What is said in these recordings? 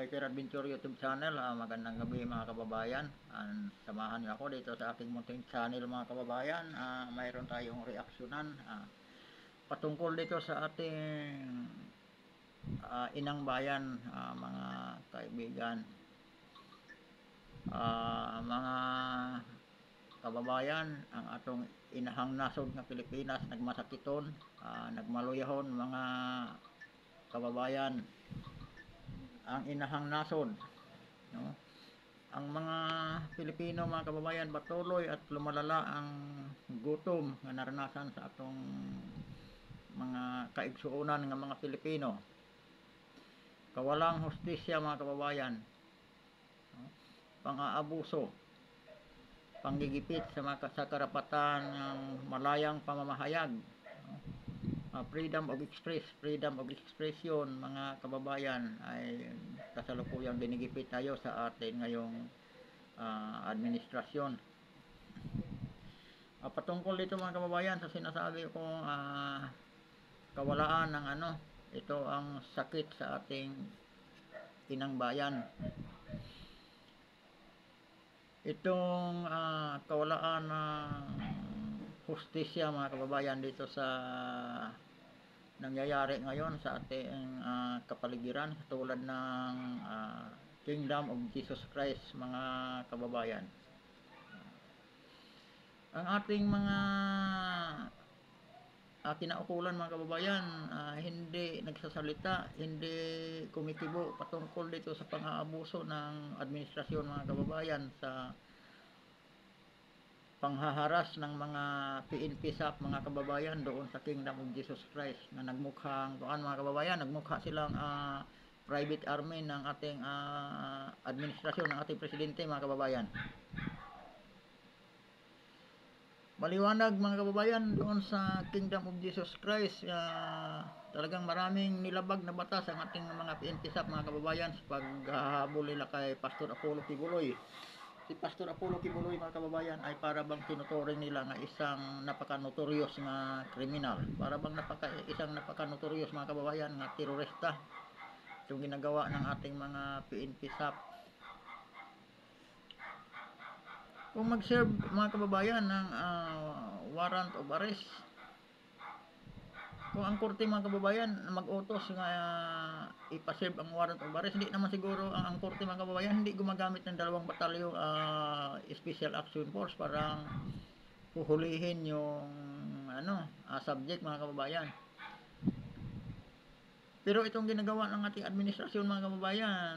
Hiker Adventure YouTube channel. Magandang gabi mga kababayan. Samahan niyo ako dito sa aking munting channel mga kababayan. Mayroon tayong reaksyonan patungkol dito sa ating inang bayan, mga kaibigan, mga kababayan. Ang atong inahang nasod ng Pilipinas nagmasakiton, nagmaluyahon mga kababayan, ang inahang nasod, no? Ang mga Pilipino mga kababayan, patuloy at lumalala ang gutom nga naranasan sa atong mga kaigsuonan ng mga Pilipino. Kawalang hustisya mga kababayan, no? Pang-aabuso, panggigipit sa karapatan ng malayang pamamahayag, no? Freedom of expression mga kababayan ay kasalukuyang dinigipit tayo sa atin ngayong administrasyon. Patungkol dito mga kababayan sa sinasabi kong kawalaan ng ito ang sakit sa ating inang bayan. Itong kawalaan ng hustisya mga kababayan dito sa nangyayari ngayon sa ating kapaligiran, tulad ng Kingdom of Jesus Christ mga kababayan. Ang ating mga kinaukulan mga kababayan hindi nagsasalita, hindi kumikibo patungkol dito sa pang-aabuso ng administrasyon mga kababayan sa panghaharas ng mga PNP-SAP mga kababayan doon sa Kingdom of Jesus Christ na nagmukhang mga kababayan, nagmukha silang private army ng ating administrasyon, ng ating presidente mga kababayan. Maliwanag mga kababayan, doon sa Kingdom of Jesus Christ talagang maraming nilabag na batas ang ating mga PNP-SAP mga kababayan sa paghahabol nila kay Pastor Apollo Kibuloy. Si Pastor Apollo Kibuloy mga kababayan ay para bang tinuturing nila nga isang napaka-notorious nga kriminal, para bang isang napaka-notorious mga kababayan nga terorista itong ginagawa ng ating mga PNP-SAP. Kung mag-serve mga kababayan ng warrant of arrest, kung ang korte mga kababayan mag-utos nga ipaserve ang warrant of arrest, hindi naman siguro ang korte mga kababayan hindi gumagamit ng 2 batalyon special action force para huhulihin yung subject mga kababayan. Pero itong ginagawa ng ating administrasyon mga kababayan,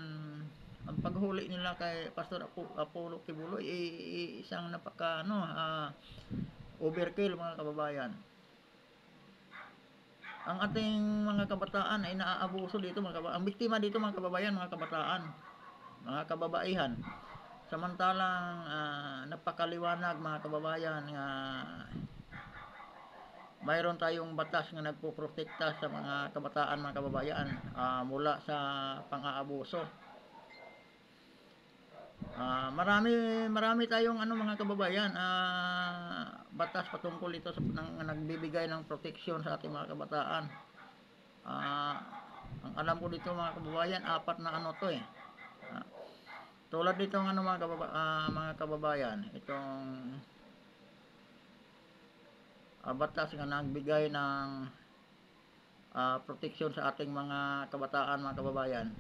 ang paghuli nila kay Pastor Apollo Kibuloy isang napaka overkill mga kababayan. Ang ating mga kabataan ay naaabuso dito mga kababayan. Ang biktima dito mga kababayan, mga kabataan, mga kababaihan. Samantalang napakaliwanag mga kababayan nga mayroon tayong batas nga nagpoprotekta sa mga kabataan mga kababayan mula sa pang-aabuso. Marami tayong mga kababayan batas patungkol ito sa nagbibigay ng proteksyon sa ating mga kabataan. Ang alam ko dito mga kababayan, 4 na to tulad dito mga kababayan, itong batas nga nagbigay ng proteksyon sa ating mga kabataan mga kababayan.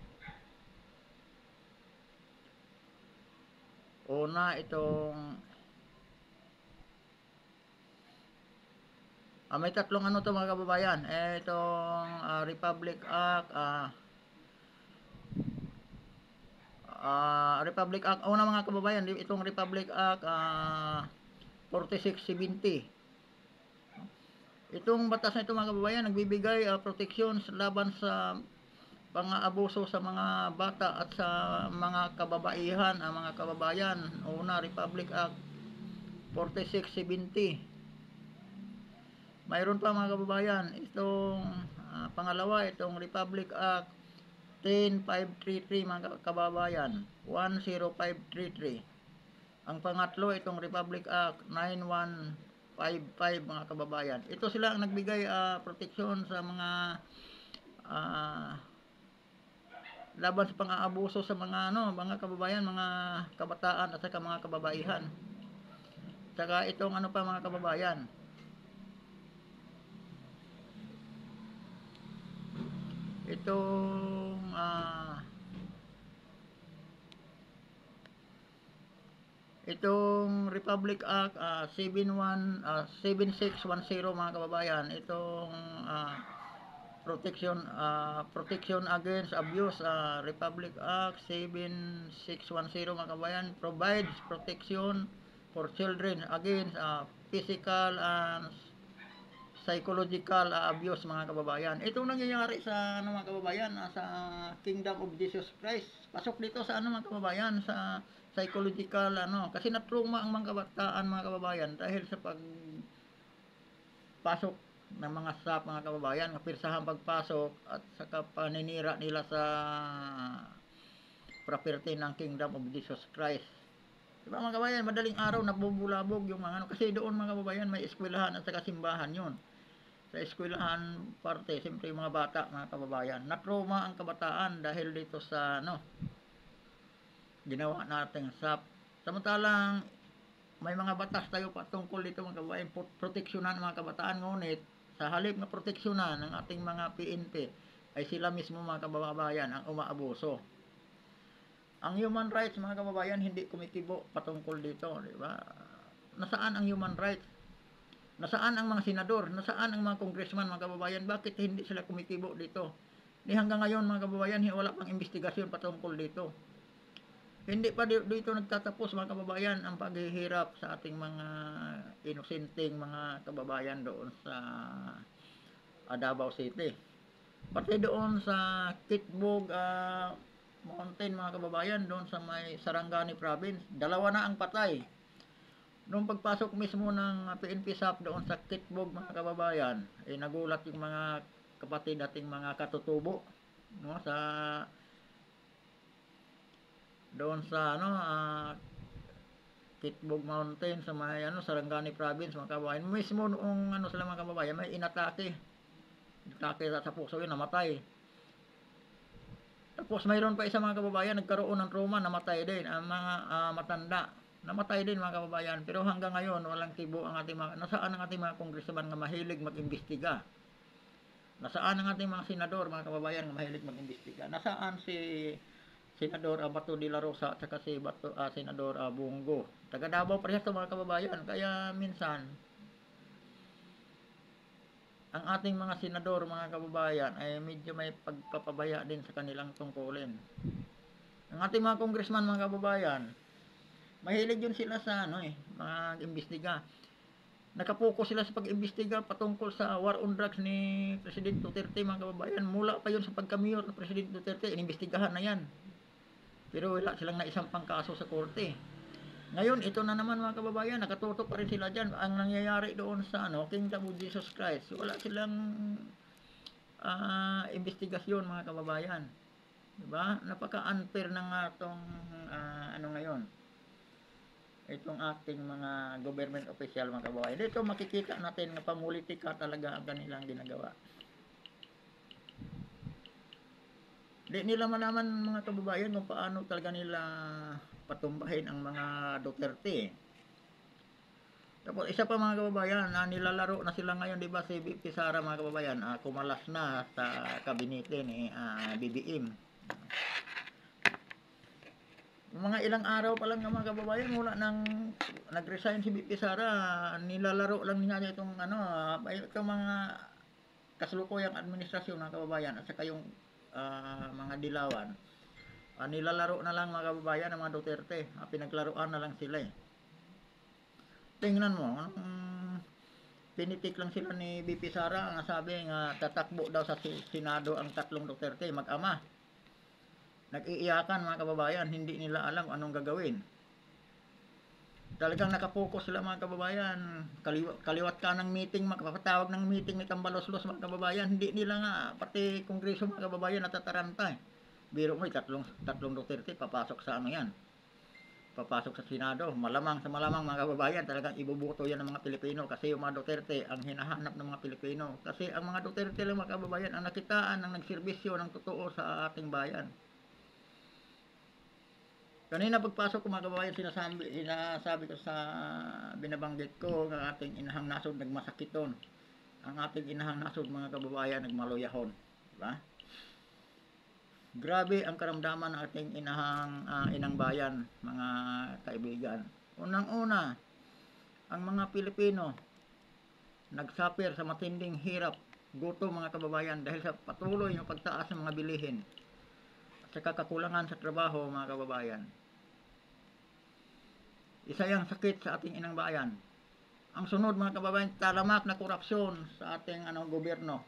Una, itong may 3 to mga kababayan. Itong Republic Act, una mga kababayan, itong Republic Act 4670. Itong batas na ito mga kababayan nagbibigay proteksyon laban sa pang-aabuso sa mga bata at sa mga kababaihan, mga kababayan. Una, Republic Act 4670. Mayroon pa mga kababayan, itong pangalawa, itong Republic Act 10533 mga kababayan, 10533. Ang pangatlo, itong Republic Act 9155 mga kababayan. Ito sila ang nagbigay proteksyon sa mga laban sa pang-aabuso sa mga mga kababayan, mga kabataan at saka mga kababaihan. Saka itong pa mga kababayan, itong Republic Act 7610 mga kababayan, itong protection against abuse, Republic Act 7610 mga kababayan, provides protection for children against physical and psychological abuse mga kababayan. Itong nangyayari sa mga kababayan, sa Kingdom of Jesus Christ, pasok dito sa mga kababayan, sa psychological kasi na-trauma ang mga kabataan mga kababayan dahil sa pasok ng mga staff mga kababayan, kapirsahan pagpasok at saka paninira nila sa property ng Kingdom of Jesus Christ. Diba mga kababayan, madaling araw nabubulabog yung mga kasi doon mga kababayan may eskwelahan at saka simbahan yun. Sa eskwelahan parte, siyempre yung mga bata mga kababayan, na-trauma ang kabataan dahil dito sa ginawa nating SAP. Samantalang may mga batas tayo patungkol dito mga kababayan, proteksyonan mga kabataan, ngunit sa halip na proteksyonan ng ating mga PNP ay sila mismo mga kababayan ang umaabuso. Ang human rights mga kababayan hindi kumikibo patungkol dito, di ba? Nasaan ang human rights? Nasaan ang mga senador? Nasaan ang mga congressman mga kababayan? Bakit hindi sila kumikibo dito? Ni hanggang ngayon mga kababayan, wala pang investigasyon patungkol dito. Hindi pa dito nagtatapos mga kababayan ang paghihirap sa ating mga inosenteng mga kababayan doon sa Davao City. Pati doon sa Kitbog Mountain mga kababayan, doon sa may Sarangani Province, 2 na ang patay. Nung pagpasok mismo ng PNP SAP doon sa Kitbog mga kababayan, nagulat yung mga kapatid ating mga katutubo sa doon sa Kitbog Mountain sa may Sarangani Province mga kababayan. Mismo noong sila mga kababayan, may inatake sa puso yun, namatay. Tapos mayroon pa isa mga kababayan, nagkaroon ng trauma, namatay din. Ang mga matanda, namatay din mga kababayan. Pero hanggang ngayon, walang tibo ang ating mga, nasaan ang ating mga congressman nga mahilig mag-imbestiga? Nasaan ang ating mga senador mga kababayan nga mahilig mag-imbestiga? Nasaan si Senador Bato de la Rosa at saka si Senador Bungo? Taga Davao parehas mga kababayan. Kaya minsan, ang ating mga senador mga kababayan ay medyo may pagpapabaya din sa kanilang tungkulin. Ang ating mga congressman mga kababayan, mahilig yun sila sa mga imbestiga. Nakapokus sila sa pag-imbestiga patungkol sa war on drugs ni President Duterte mga kababayan. Mula pa yun sa pagka-mayor ng President Duterte, inimbestigahan na yan. Pero wala silang naisampang kaso sa korte. Ngayon, ito na naman mga kababayan, nakatutok pa rin sila dyan. Ang nangyayari doon sa Kingdom of Jesus Christ, wala silang investigasyon mga kababayan. Diba? Napaka-unfair na nga itong ngayon. Itong ating mga government official mga kababayan. Dito makikita natin na pamulitika talaga ang kanilang ginagawa. Di nila malaman mga kababayan kung paano talaga nila patumbahin ang mga Duterte. Tapos isa pa mga kababayan, nilalaro na sila ngayon, di ba, si VP Sara mga kababayan, kumalas na sa kabinete ni BBM. Mga ilang araw pa lang mga kababayan, mula nang nag-resign si VP Sara, nilalaro lang niya itong itong mga kasalukuyang administrasyon ng kababayan at saka yung mga dilawan. Nilalaro na lang mga kababayan ng mga Duterte. Pinaglaruan na lang sila Tingnan mo, pinitik lang sila ni VP Sara, nga sabi nga tatakbo daw sa Senado ang 3 Duterte, mag-ama. Nag-iiyakan mga kababayan, hindi nila alam anong gagawin. Talagang nakapokus sila mga kababayan, kaliwat ka ng meeting, magpapatawag ng meeting ni Tambalos-los mga kababayan, hindi nila nga, pati kongreso mga kababayan natataranta Biro mo, tatlong Duterte, papasok sa yan. Papasok sa Senado. Malamang mga kababayan, talagang ibubuto yan ng mga Pilipino kasi yung mga Duterte ang hinahanap ng mga Pilipino. Kasi ang mga Duterte lang mga kababayan ang nakitaan ng nagserbisyo ng totoo sa ating bayan. Kanina pagpasok ko mga kababayan, sinasabi ko sa binabanggit ko ng ating inahang nasod nagmasakiton. Ang ating inahang nasod mga kababayan nagmaluyahon. Diba? Grabe ang karamdaman ng ating inang bayan, mga kaibigan. Unang-una, ang mga Pilipino nagsuffer sa matinding hirap, gutom mga kababayan dahil sa patuloy ng pagtaas ng mga bilihin at sa kakulangan sa trabaho mga kababayan. Isa yang sakit sa ating inang bayan. Ang sunod mga kababayan, talamak na korupsyon sa ating gobyerno.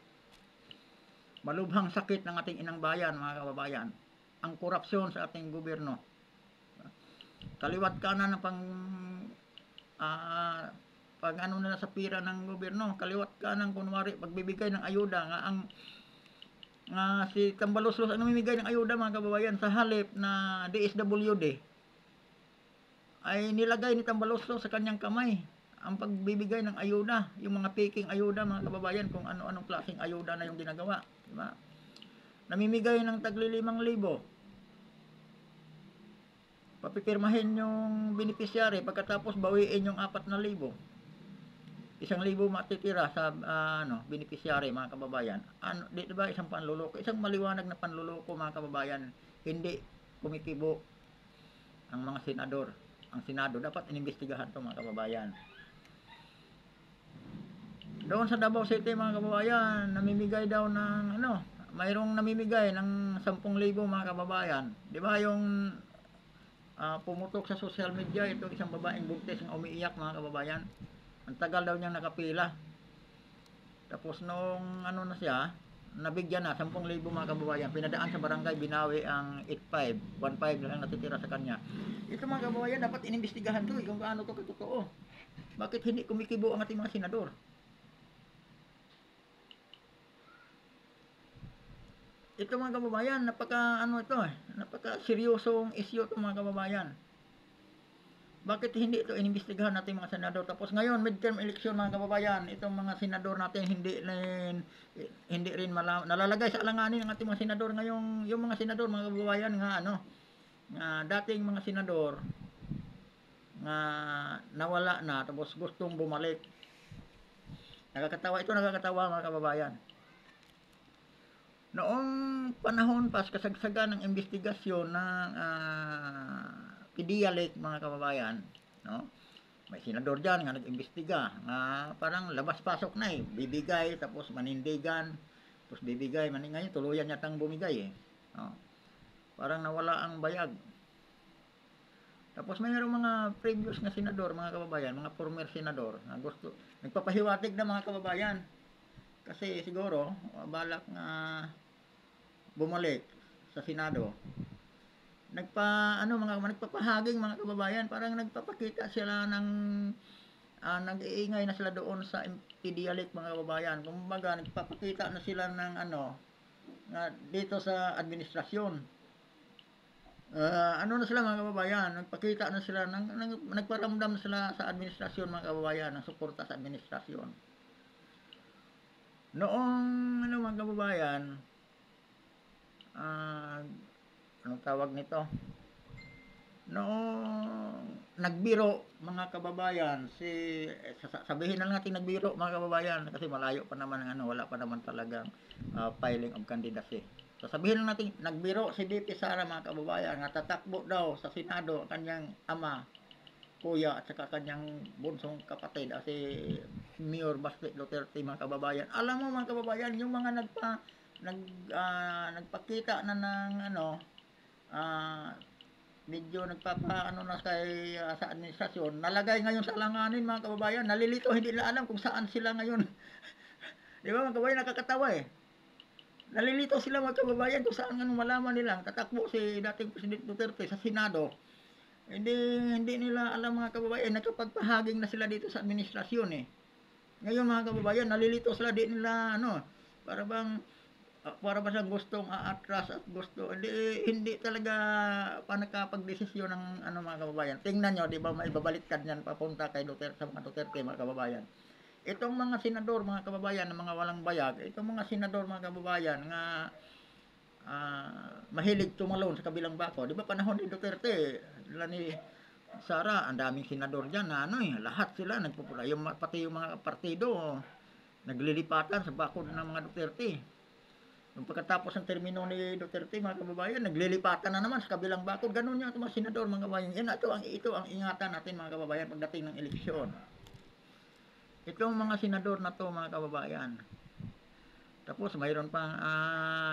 Malubhang sakit ng ating inang bayan mga kababayan. Ang korupsyon sa ating gobyerno. Kaliwat kanan ng pag ano nila sa pira ng gobyerno, kaliwat kanan kunwari pagbibigay ng ayuda nga ang si Tambaloslos ang namimigay ng ayuda mga kababayan sa halip na DSWD ay nilagay ni Tambaloslos sa kanyang kamay ang pagbibigay ng ayuda, yung mga peking ayuda mga kababayan, kung ano-anong klaseng ayuda na yung ginagawa, di ba? Namimigay ng tagli 5,000. Papipirmahin yung beneficiary, pagkatapos bawiin yung 4,000. 1,000 matitira sa beneficiary mga kababayan. Di ba isang panluloko, isang maliwanag na panluloko mga kababayan. Hindi kumikibo ang mga senador. Ang Senado dapat inimbestigahan to mga kababayan. Doon sa Davao City mga kababayan, namimigay daw ng mayroong namimigay ng 10,000 mga kababayan. Di ba yung pumutok sa social media ito isang babaeng buntis ang umiiyak mga kababayan. Ang tagal daw niyang nakapila. Tapos nung na siya, nabigyan na 10,000 mga kababayan. Pinadaan sa barangay, binawi ang 8,500. 1,500 lang natitira sa kanya. Ito mga kababayan, dapat inimbestigahan to kung gaano to katotoo. Bakit hindi kumikibo ang ating mga senador? Ito mga kababayan, napaka seryosong issue ito mga kababayan. Bakit hindi ito inimbestigahan natin mga senador? Tapos ngayon, midterm election mga kababayan, itong mga senador natin hindi rin nalalagay sa alanganin ng ating mga senador ngayong, yung mga senador mga kababayan nga dating mga senador nga nawala na tapos gustong bumalik. Nakakatawa mga kababayan. Noong panahon pas kasagsagan ng investigasyon ng PDIA mga kababayan, no? May senador diyan nga nag-imbestiga nga parang labas-pasok na bibigay tapos manindigan, tapos bibigay ngayon tuluyan yatang bumigay no? Parang nawala ang bayag. Tapos mayroong mga previous na senador mga kababayan, mga former senador na gusto nagpapahiwatig na mga kababayan kasi siguro balak na bumalik sa Senado. Nagpapahaging mga kababayan, parang nagpapakita sila ng nag-iingay na sila doon sa PDIA mga kababayan. Kumbaga nagpapakita na sila ng dito sa administrasyon. Na sila mga kababayan, nagpakita na sila nagparamdam sila sa administrasyon mga kababayan, ng suporta sa administrasyon. Noong mga kababayan, anong tawag nito? Noong nagbiro mga kababayan, sabihin na natin nagbiro mga kababayan kasi malayo pa naman wala pa naman talagang filing of candidacy. So sabihin na natin nagbiro si VP Sara mga kababayan nga tatakbo daw sa Senado ang kanyang ama, kuya at saka kanyang bunsong kapatid si Mayor Baste Duterte mga kababayan. Alam mo mga kababayan, yung mga nagpakita na ng medyo na kay sa administrasyon, nalagay ngayon sa alanganin mga kababayan, nalilito, hindi nila alam kung saan sila ngayon. Di ba mga kababayan, nakakatawa nalilito sila mga kababayan kung saan malaman nilang tatakbo si dating President Duterte sa Senado. Hindi nila alam mga kababayan, nakapagpahaging na sila dito sa administrasyon Ngayon mga kababayan, nalilito sila, di nila para ba siyang gustong aatras at gusto hindi talaga pa nakapagdesisyon ng mga kababayan. Tingnan nyo, di ba maibabaliktad niyan papunta kay Duterte, sa mga Duterte mga kababayan. Itong mga senador mga kababayan na mga walang bayag, itong mga senador mga kababayan nga mahilig tumalon sa kabilang bako. Di ba panahon ni Duterte, ni Sara, ang daming senador diyan na lahat sila nagpupula, pati yung mga partido naglilipatan sa bakod ng mga Duterte. Nung pagkatapos ng termino ni Duterte, mga kababayan, naglilipatan na naman sa kabilang bakod. Ganun yung mga senador, mga kababayan. Ito ang ingatan natin, mga kababayan, pagdating ng eleksyon. Itong mga senador na to, mga kababayan. Tapos mayroon pang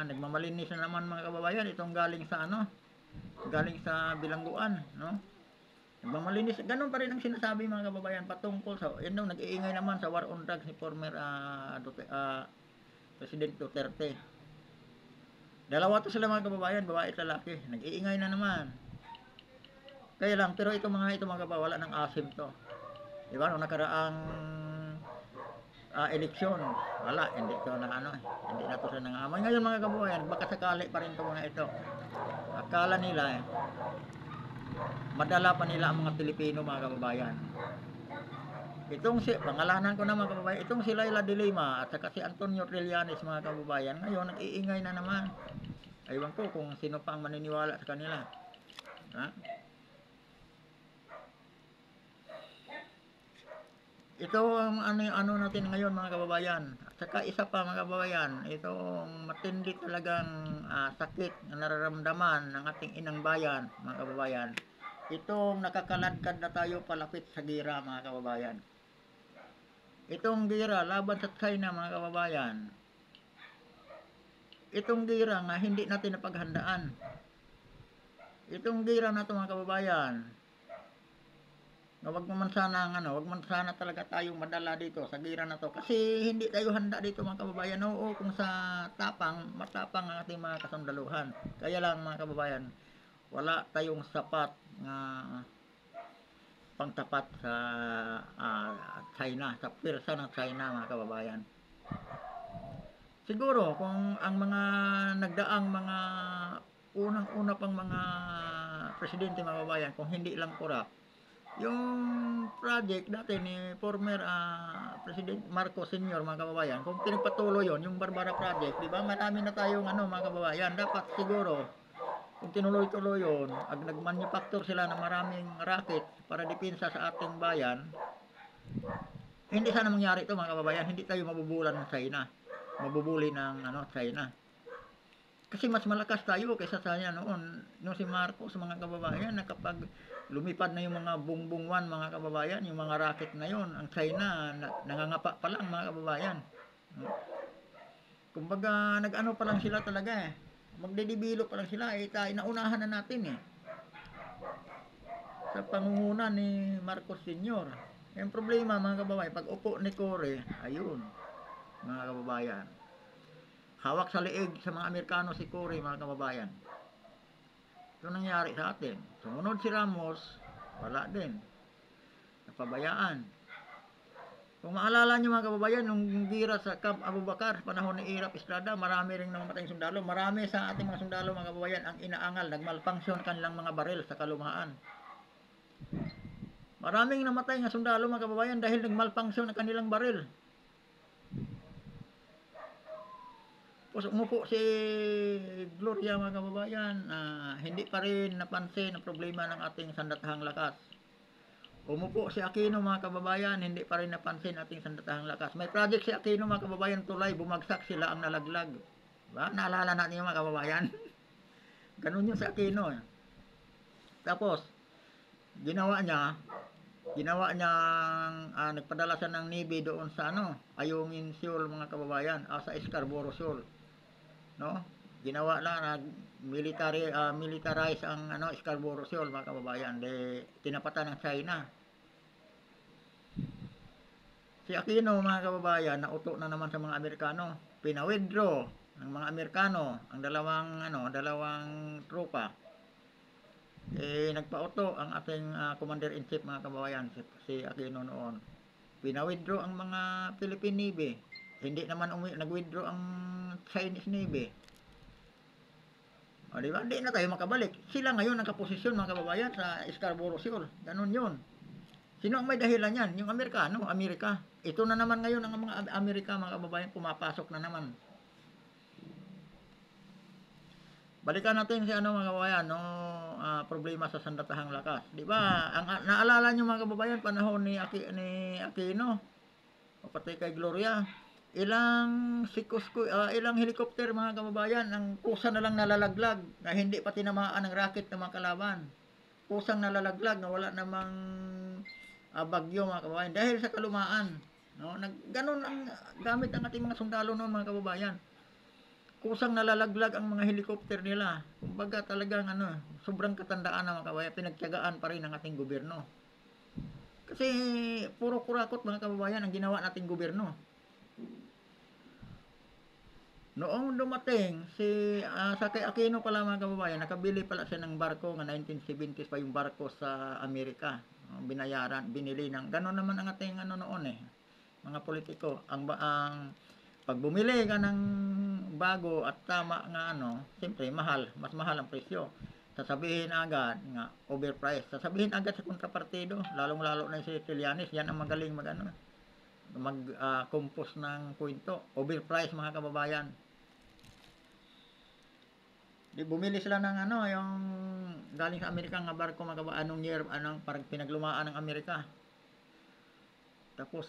nagmamalinis na naman, mga kababayan, itong galing sa bilangguan, no? Nagmamalinis, ganun pa rin ang sinasabi, mga kababayan, patungkol sa nag-iingay naman sa war on drugs ni former President Duterte. Dalawa to sila, mga kababayan, babae at lalaki, nag-iingay na naman. Kaya lang, pero ito mga kababayan, wala ng asim to. Diba, nung nakaraang eleksyon, wala, hindi to na hindi na to sa nangamay. Ngayon, mga kababayan, baka sakali pa rin to mga ito. Akala nila madala pa nila ang mga Pilipino, mga kababayan. Pangalanan ko na, mga kababayan, itong si Laila de Lima at saka si Antonio Trillanes, mga kababayan, ngayon nag-iingay na naman. Aywan ko kung sino pa ang maniniwala sa kanila. Ha? Ito ang ano natin ngayon, mga kababayan. At saka isa pa, mga kababayan, itong matindi talagang sakit na nararamdaman ng ating inang bayan, mga kababayan. Itong nakakaladkad na tayo palapit sa gira, mga kababayan. Itong gira laban sa China, mga kababayan. Itong gira nga hindi natin napaghandaan. Itong gira na ito, mga kababayan, wag man sana talaga tayong madala dito sa gira na to kasi hindi tayo handa dito, mga kababayan. Oo, kung sa matapang ang ating mga kasundaluhan. Kaya lang, mga kababayan, wala tayong sapat na pangtapat sa China, sa pwersa ng China, mga kababayan. Siguro kung ang mga nagdaang mga unang-una pang mga presidente, mga kababayan, kung hindi lang corrupt, yung project dati ni former President Marcos Sr., mga kababayan, kung pinagpatuloy yung Barbara Project, di ba? Marami na tayong mga kababayan. Dapat siguro kung tinuloy-tuloy yun, nag-manufacture sila ng maraming racket para depensa sa ating bayan, hindi sana mangyari ito, mga kababayan. Hindi tayo mabubulan ng China, mabubuli ng China. Kasi mas malakas tayo kaysa sa noon. Nung si Marcos, mga kababayan, na kapag lumipad na yung mga Bongbong 1, mga kababayan, yung mga rocket na yon, ang China nangangapa pa lang, mga kababayan. Kumbaga nag-ano pa lang sila talaga magdedebelo pa lang sila naunahan na natin sa pangunguna ni Marcos Sr. Yung problema, mga kababayan, pag upo ni Cory, ayun, mga kababayan, hawak sa leeg sa mga Amerikano si Cory, mga kababayan. Ito nangyari sa atin. Sumunod si Ramos, wala din, napabayaan. Kung maalala nyo, mga kababayan, nung gira sa Camp Abu Bakar, panahon ni Irap Estrada, marami ring namatayang sundalo. Marami sa ating mga sundalo, mga kababayan, ang inaangal, nagmalfunction kanilang mga baril sa kalumaan. Maraming namatay nga sundalo, mga kababayan, dahil nagmalfunction ang kanilang baril. Tapos umupo si Gloria, mga kababayan, hindi pa rin napansin ang problema ng ating sandatahang lakas. Umupo si Aquino, mga kababayan, hindi pa rin napansin ating sandatahang lakas. May project si Aquino, mga kababayan, tulay, bumagsak, sila ang nalaglag. Diba? Naalala natin yung mga kababayan. Ganun yung si Aquino. Tapos, ginawa niya nagpadala siya ng Navy doon sa Ayungin Shoal, mga kababayan, sa Scarborough Shoal. No? Ginawa lang militarize ang Scarborough Shoal, mga kababayan, tinapatan ng China. Si Aquino, mga kababayan, nauto na naman sa mga Amerikano. Pinawithdraw ng mga Amerikano ang dalawang tropa. Nagpauto ang ating commander-in-chief, mga kababayan, si Aquino noon. Pinawithdraw ang mga Philippine Navy. Hindi naman nag-withdraw ang Chinese Navy. O, diba? Hindi na tayo makabalik. Sila ngayon ang kaposisyon, mga kababayan, sa Scarborough Shoal. Ganun yun. Sino ang may dahilan yan? Yung Amerikano, Amerika. Ito na naman ngayon ang mga Amerika, mga kababayan, pumapasok na naman. Balikan natin si ano mga kababayan, no, problema sa Sandatahang Lakas. Di ba? Ang naalala niyo mga kababayan, panahon ni Aquino, o pati kay Gloria, ilang helicopter mga kababayan, ang kusa na lang nalalaglag na hindi pa tinamaan ng rocket ng mga kalaban. Kusang nalalaglag na wala namang bagyo mga kababayan dahil sa kalumaan. No, ganun ang gamit ng ating mga sundalo noon mga kababayan. Kusang nalalaglag ang mga helicopter nila. Kumbaga talagang sobrang katandaan na mga kababayan, pinagtiyagaan pa rin ng ating gobyerno. Kasi puro kurakot mga kababayan ang ginawa nating gobyerno. Noong dumating sa kay Aquino pala mga kababayan, nakabili pala siya ng barko nga 1970s pa yung barko sa Amerika. Binayaran, binili ng gano'n naman ang ating noon mga politiko. Ang pag bumili ka ng bago at tama nga siyempre mahal, mas mahal ang presyo. Sasabihin agad nga overpriced. Sasabihin agad sa kontrapartido, lalong-lalo na si Trillanes, yan ang magaling compose ng kwento. Overpriced mga kababayan. Bumili sila ng yung galing sa Amerika nga barko mga kababayan, anong year, parang pinaglumaan ng Amerika. Tapos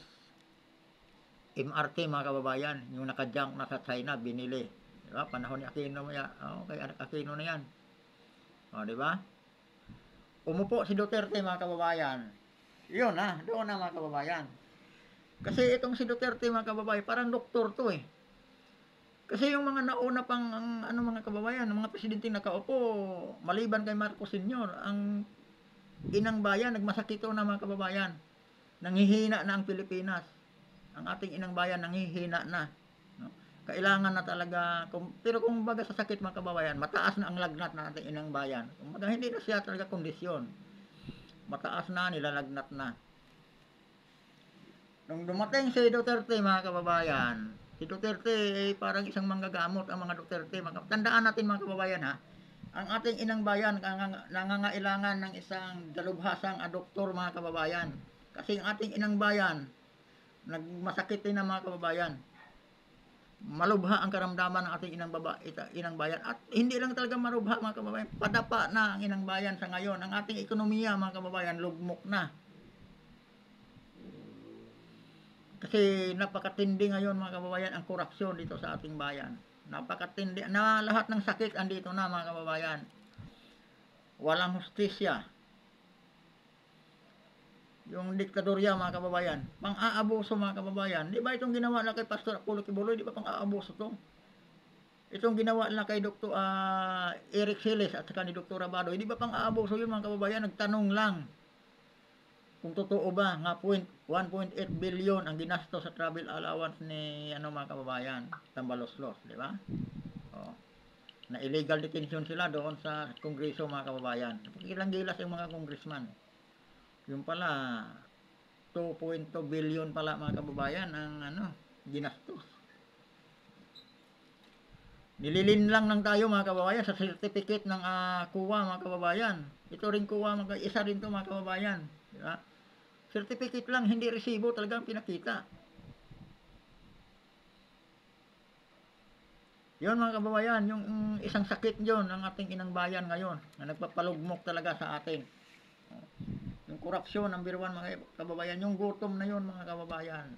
MRT mga kababayan, yung naka-junk na sa China, binili. Diba? Panahon ni Aquino kay Aquino na yan. O, diba? Umupo si Duterte mga kababayan. Yun doon na mga kababayan. Kasi itong si Duterte mga kababayan, parang doktor to Kasi yung mga nauna pang mga kababayan, mga presidente nakaupo, maliban kay Marcos Sr., ang inang bayan, nagmasakito na mga kababayan. Nanghihina na ang Pilipinas. Ang ating inang bayan nanghihina na. No? Kailangan na talaga, pero kung baga sa sakit mga kababayan, mataas na ang lagnat ng ating inang bayan. Kung baga hindi na siya talaga kondisyon. Mataas na, nilalagnat na. Nung dumating si Duterte mga kababayan, si Duterte ay parang isang manggagamot ang mga Duterte. Tandaan natin mga kababayan ang ating inang bayan nangangailangan ng isang dalubhasang doktor mga kababayan. Kasi ang ating inang bayan, nagmasakit din ang mga kababayan. Malubha ang karamdaman ng ating inang bayan. At hindi lang talaga malubha mga kababayan, padapa na ang inang bayan sa ngayon. Ang ating ekonomiya mga kababayan, lugmok na. Kasi napakatindi ngayon mga kababayan ang korupsyon dito sa ating bayan. Napakatindi na lahat ng sakit andito na mga kababayan. Walang hustisya. Yung diktadorya mga kababayan, pang-aabuso mga kababayan. Di ba itong ginawa na kay Pastor Apollo Kibuloy, di ba pang-aabuso to? Itong ginawa na kay Dr. Eric Siles at saka ni Dr. Rabado, di ba pang-aabuso yun mga kababayan? Nagtanong lang kung totoo ba nga 1.8 billion ang ginasto sa travel allowance ni mga kababayan, Tambaloslos, di ba? Na illegal detention sila doon sa Kongreso mga kababayan. Pakilang-gilas yung mga congressman. Yung pala 2.2 billion pala mga kababayan ang ginastos. Nililin lang tayo mga kababayan sa certificate ng CUA mga kababayan. Ito rin CUA, isa rin to mga kababayan, di ba? Certificate lang, hindi resibo, talagang pinakita. Yun mga kababayan, yung isang sakit yun ng ating inang bayan ngayon na nagpapalugmok talaga sa atin. Yung korupsyon, number 1 mga kababayan, yung gutom na yun mga kababayan.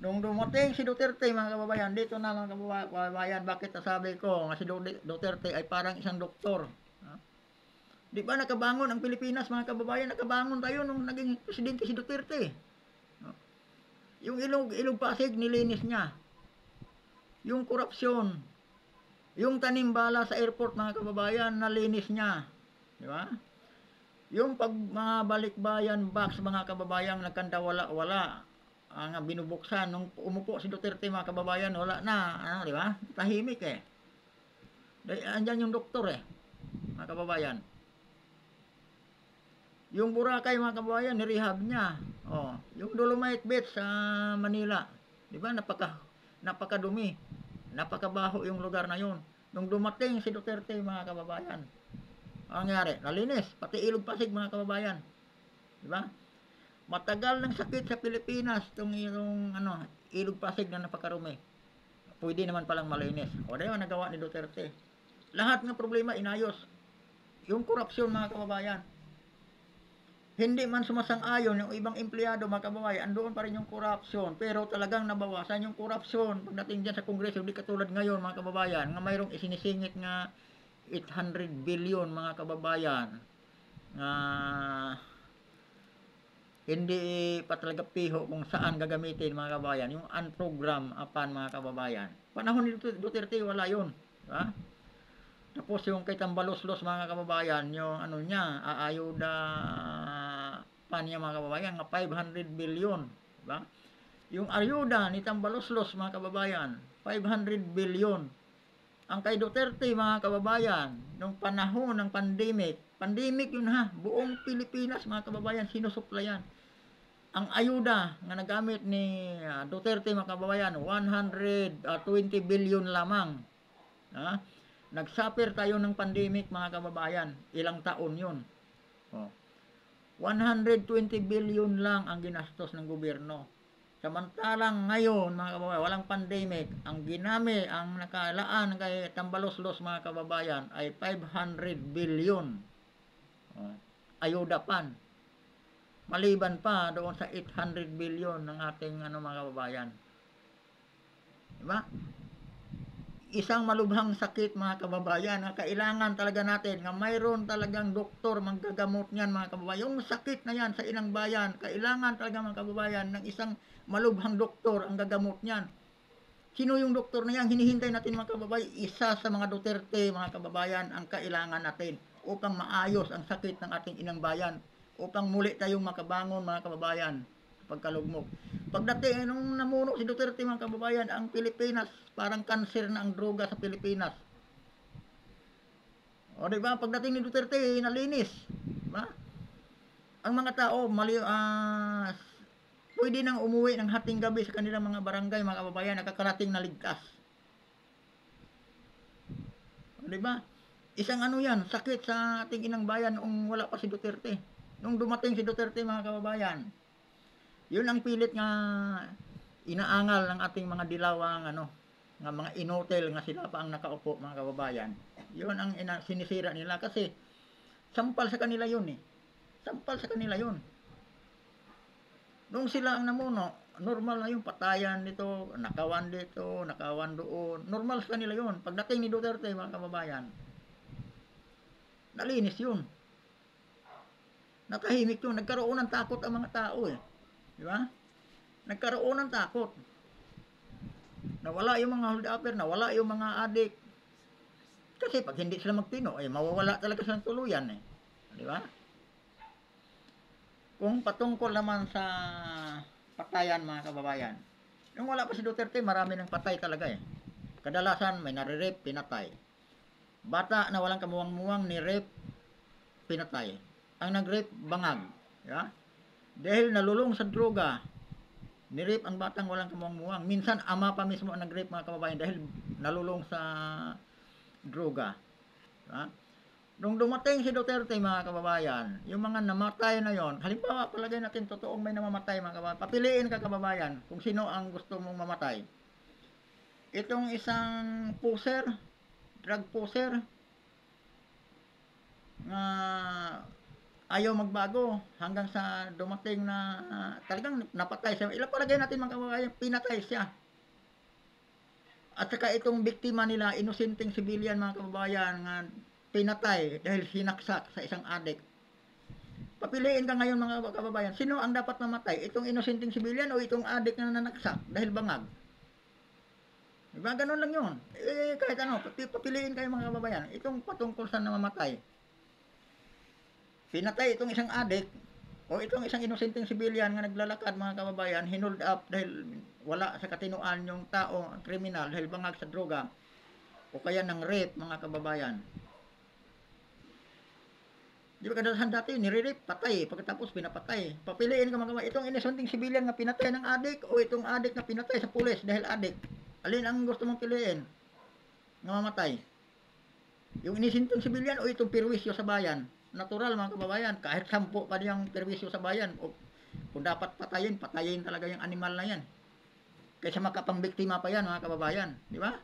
Nung dumating si Duterte mga kababayan, dito na mga kababayan, bakit nasabi ko nga si Duterte ay parang isang doktor. Di ba nakabangon ang Pilipinas mga kababayan? Nakabangon tayo nung naging presidente si Duterte. Yung ilog Pasig, nilinis niya. Yung korupsyon, yung tanimbala sa airport mga kababayan, nalinis niya. Di ba? Yung mga balikbayan box mga kababayan, nagkandawala-wala. Ang binubuksan, nung umupo si Duterte mga kababayan, wala na. Di ba? Tahimik andyan yung doktor mga kababayan. Yung Boracay mga kababayan, nirehab niya. Yung Dolomite Beach sa Manila, di ba napakadumi, napakabaho yung lugar na yun. Nung dumating si Duterte mga kababayan, ang nangyari, nalinis, pati ilog Pasig mga kababayan. Di ba? Matagal ng sakit sa Pilipinas itong ilog Pasig na napakarumi. Pwede naman palang malinis. Di ba, nagawa ni Duterte. Lahat ng problema inayos. Yung korupsyon mga kababayan. Hindi man sumasang-ayon yung ibang empleyado mga kababayan, andoon pa rin yung korupsyon. Pero talagang nabawasan yung korupsyon pagdating dyan sa Kongreso. Hindi katulad ngayon mga kababayan, nga mayroong isinisingit nga 800 billion mga kababayan. Nga hindi pa talaga piho kung saan gagamitin mga kababayan. Yung unprogram apan mga kababayan. Panahon ni Duterte wala yun. Diba? Tapos yung kay Tambaloslos mga kababayan, yung ano niya, aayuda pa niya mga kababayan, nga 500 billion. Diba? Yung ayuda ni Tambaloslos mga kababayan, 500 billion. Ang kay Duterte mga kababayan, nung panahon ng pandemic yun ha, buong Pilipinas mga kababayan, sinusuplayan. Ang ayuda nga nagamit ni Duterte mga kababayan, 120 billion lamang. Ha? Nagsuffer tayo ng pandemic mga kababayan. Ilang taon yun. Oh. 120 billion lang ang ginastos ng gobyerno. Samantalang ngayon mga kababayan, walang pandemic. Ang ginamit, ang nakalaan kay Tambaloslos mga kababayan ay 500 billion. Oh. Ayuda pan. Maliban pa doon sa 800 billion ng ating mga kababayan. Diba? Isang malubhang sakit mga kababayan na kailangan talaga natin nga mayroon talagang doktor manggagamot niyan mga kababayan. Yung sakit na yan sa inang bayan, kailangan talaga mga kababayan ng isang malubhang doktor ang gagamot niyan. Sino yung doktor na yan? Hinihintay natin mga kababayan. Isa sa mga Duterte mga kababayan ang kailangan natin upang maayos ang sakit ng ating inang bayan. Upang muli tayong makabangon mga kababayan pagkalugmok. Pagdating nung namuno si Duterte mga kababayan, ang Pilipinas parang kanser na ang droga sa Pilipinas. O di ba? Pagdating ni Duterte nalinis, di ba? Ang mga tao pwede nang umuwi ng hating gabi sa kanilang mga barangay mga kababayan, nakakarating na ligtas. O di ba? Isang yan, sakit sa ating inang bayan nung wala pa si Duterte. Nung dumating si Duterte mga kababayan, yun ang pilit nga inaangal ng ating mga dilawang nga mga inotel nga sila pa ang nakaupo mga kababayan. Yun ang sinisira nila kasi sampal sa kanila yun eh. Sampal sa kanila yun. Nung sila ang namuno, normal na yung patayan dito, nakawan dito, nakawan doon. Normal sa kanila yun. Pagdating ni Duterte mga kababayan, nalinis yun. Natahimik yun. Nagkaroon ng takot ang mga tao eh. Di ba? Nagkaroon ng takot. Nawala yung mga hold upper, nawala yung mga adik. Kasi pag hindi sila magtino, mawawala talaga sa tuluyan eh. Di ba? Kung patungkol naman sa patayan mga kababayan, nung wala pa si Duterte, marami ng patay talaga eh. Kadalasan may nare-rape, pinatay. Bata na walang kamuwang-muwang ni rape, pinatay. Ang nag-rape, bangag. Yeah? Dahil nalulong sa droga, ni-rape ang batang walang kamuwang-muwang. Minsan, ama pa mismo ang nag-rape mga kababayan dahil nalulong sa droga. Yeah? Nung dumating si Duterte mga kababayan, yung mga namatay na yon, halimbawa palagay natin totoong may namamatay mga kababayan, papiliin ka kababayan kung sino ang gusto mong mamatay. Itong isang poser, drug poser, na ayaw magbago hanggang sa dumating na talagang napatay siya. Ilapalagay natin mga kababayan, pinatay siya. At saka itong biktima nila, inosenteng civilian mga kababayan, nga pinatay dahil sinaksak sa isang adik. Papiliin ka ngayon mga kababayan, sino ang dapat mamatay? Itong inosenteng civilian o itong adik na nanaksak dahil bangag? Diba? Ganun lang yun. Kahit papiliin kayo mga kababayan, itong patungkol sa namamatay. Pinatay itong isang adik o itong isang inosenteng civilian nga naglalakad mga kababayan, hinold up dahil wala sa katinuan yung tao, kriminal, dahil bangag sa droga o kaya ng rape mga kababayan. Di ba kadalasan dati, nire-rape, patay, pagkatapos pinapatay. Papiliin ka mga kababayan, itong inosenteng civilian nga pinatay ng adik o itong adik na pinatay sa pulis dahil adik. Alin ang gusto mong piliin nga mamatay? Yung inosenteng civilian o itong perwisyo sa bayan? Natural mga kababayan, kahit 10 pa niyang perwisyo sa bayan, o kung dapat patayin, patayin talaga yung animal na yan. Kaysa makapangbiktima pa yan mga kababayan, di ba?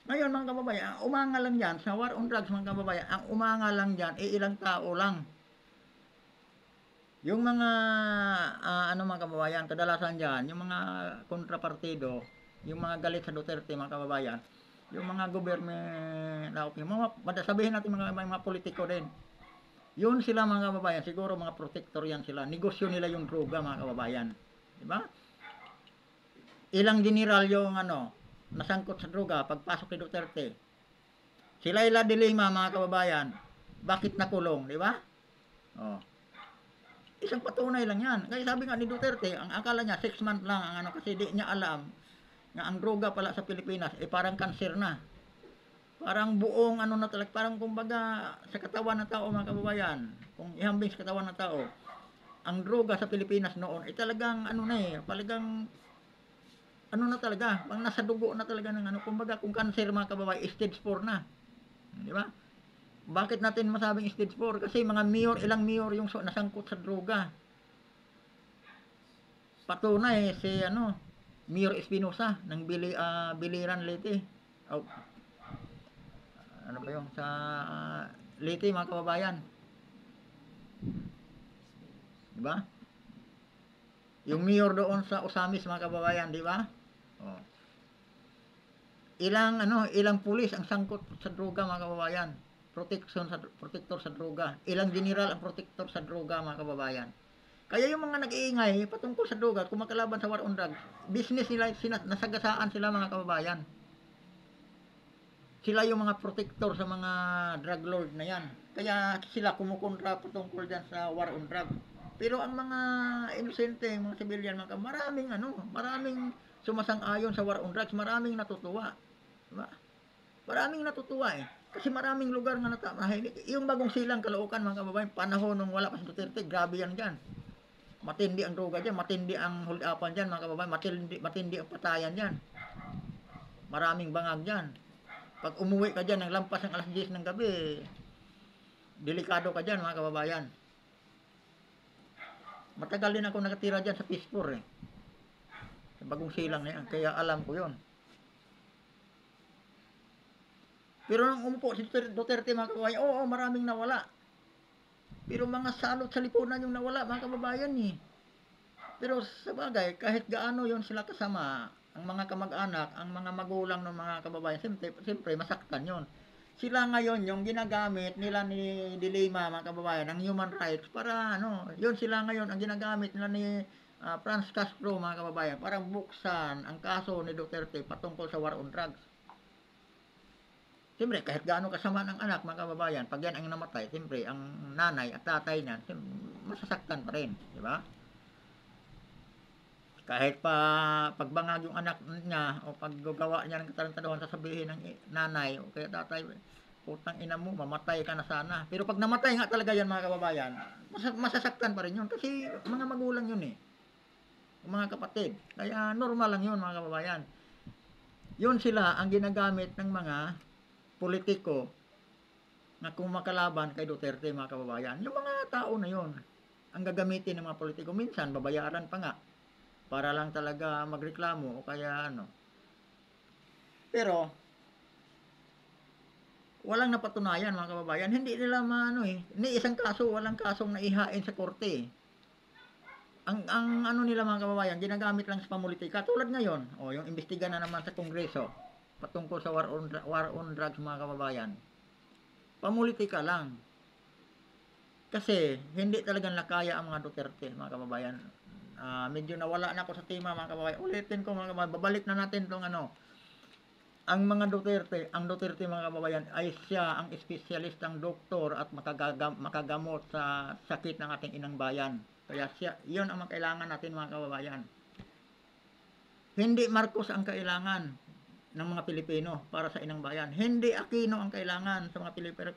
Ngayon mga kababayan, ang umanga lang yan sa war on drugs mga kababayan, ang umanga lang dyan, ilang tao lang. Yung mga, ano mga kababayan, kadalasan dyan, yung mga kontrapartido, yung mga galit sa Duterte mga kababayan, yung mga yung mga, sabihin natin mga politiko din. Yun sila mga kababayan, siguro mga protector yan sila. Negosyo nila yung droga mga kababayan. Di ba? Ilang general yung nasangkot sa droga pagpasok ni Duterte. Sila ila dilema mga kababayan. Bakit nakulong, di ba? Oh. Isang patunay lang yan. Kaya sabi nga ni Duterte, ang akala niya 6 months lang ang kasi di niya alam na ang droga pala sa Pilipinas parang cancer na. Parang buong na talaga, parang kumbaga sa katawan ng tao mga kababayan, kung ihambing sa katawan ng tao, ang droga sa Pilipinas noon talagang talagang na talaga, pang nasa dugo na talaga ng kumbaga kung cancer mga kababayan, stage 4 na. Di ba? Bakit natin masabing stage 4? Kasi ilang mayor yung nasangkot sa droga. Patunay si Mayor Espinosa ng Biliran Leyte. Oh, ano ba yung sa Leyte mga kababayan? Di ba? Yung mayor doon sa Osamis mga kababayan, di ba? Oh. Ilang pulis ang sangkot sa droga mga kababayan. Protector sa droga. Ilang general ang protector sa droga mga kababayan. Kaya yung mga nag-iingay patungkol sa droga, kumakalaban sa war on drugs, business nila, nasagasaan sila mga kababayan. Sila yung mga protector sa mga drug lord na yan. Kaya sila kumukontra patungkol dyan sa war on drugs. Pero ang mga inosente, mga civilian, maraming sumasang-ayon sa war on drugs, maraming natutuwa. Diba? Maraming natutuwa eh. Kasi maraming lugar nga yung bagong silang Caloocan mga kababayan, panahon nung wala pa si Duterte, grabe yan dyan. Matindi ang droga dyan, matindi ang hold upan dyan mga kababayan, matindi ang patayan dyan. Maraming bangag dyan. Pag umuwi ka dyan, ng lampas ng alas 10 ng gabi, delikado ka dyan mga kababayan. Matagal din ako nakatira dyan sa Pispor eh. Sa bagong silang na yan, kaya alam ko yon. Pero nung umupo si Duterte mga kababayan, oo, maraming nawala. Pero mga salot sa lipunan yung nawala mga kababayan eh. Pero sa bagay, kahit gaano yon sila kasama, ang mga kamag-anak, ang mga magulang ng mga kababayan, siyempre masaktan yon. Sila ngayon yung ginagamit nila ni Dilema mga kababayan, ng human rights para yun sila ngayon ang ginagamit nila ni Franz Castro mga kababayan para buksan ang kaso ni Duterte patungkol sa war on drugs. Siyempre, kahit gaano kasama ng anak, mga kababayan, pag yan ang namatay, siyempre, ang nanay at tatay niyan, masasaktan pa rin, di ba? Kahit pa pagbangag yung anak niya o paggagawa niya ng katarantaduhan, sasabihin ng nanay o kaya tatay, putang ina mo, mamatay ka na sana. Pero pag namatay nga talaga yan mga kababayan, masasaktan pa rin yun kasi mga magulang yun eh. Mga kapatid. Kaya normal lang yun mga kababayan. Yun sila ang ginagamit ng mga politiko na kumakalaban kay Duterte mga kababayan. Yung mga tao na yun, ang gagamitin ng mga politiko, minsan babayaran pa nga para lang talaga magreklamo o kaya Pero walang napatunayan mga kababayan. Hindi nila ni isang kaso, walang kasong naihain sa korte. Ang nila mga kababayan, ginagamit lang sa pamulitika. Tulad ngayon, yung imbestiga na naman sa Kongreso patungkol sa war on drugs mga kababayan. Pamulitika lang. Kasi hindi talagang nakaya ang mga Duterte mga kababayan. Medyo nawala na ako sa tema mga kababayan. Ulitin ko mga kababayan, babalik na natin tong ang mga ang Duterte mga kababayan ay siya ang espesyalistang doktor at makagamot sa sakit ng ating inang bayan. Kaya yun ang kailangan natin mga kababayan. Hindi Marcos ang kailangan ng mga Pilipino para sa inang bayan. Hindi Aquino ang kailangan sa mga Pilipino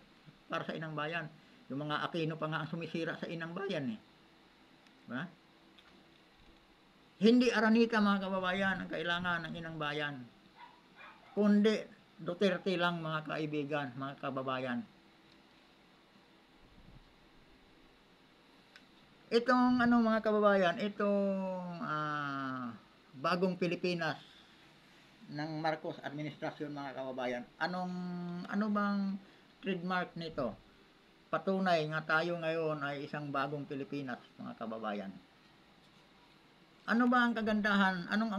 para sa inang bayan. Yung mga Aquino pa nga ang sumisira sa inang bayan eh. Diba? Hindi Aranita mga kababayan ang kailangan ng inang bayan. Kundi Duterte lang mga kaibigan, mga kababayan. Itong mga kababayan, itong bagong Pilipinas ng Marcos administrasyon mga kababayan. Ano bang trademark nito? Patunay nga tayo ngayon ay isang bagong Pilipinas mga kababayan. Ano ba ang kagandahan? Ano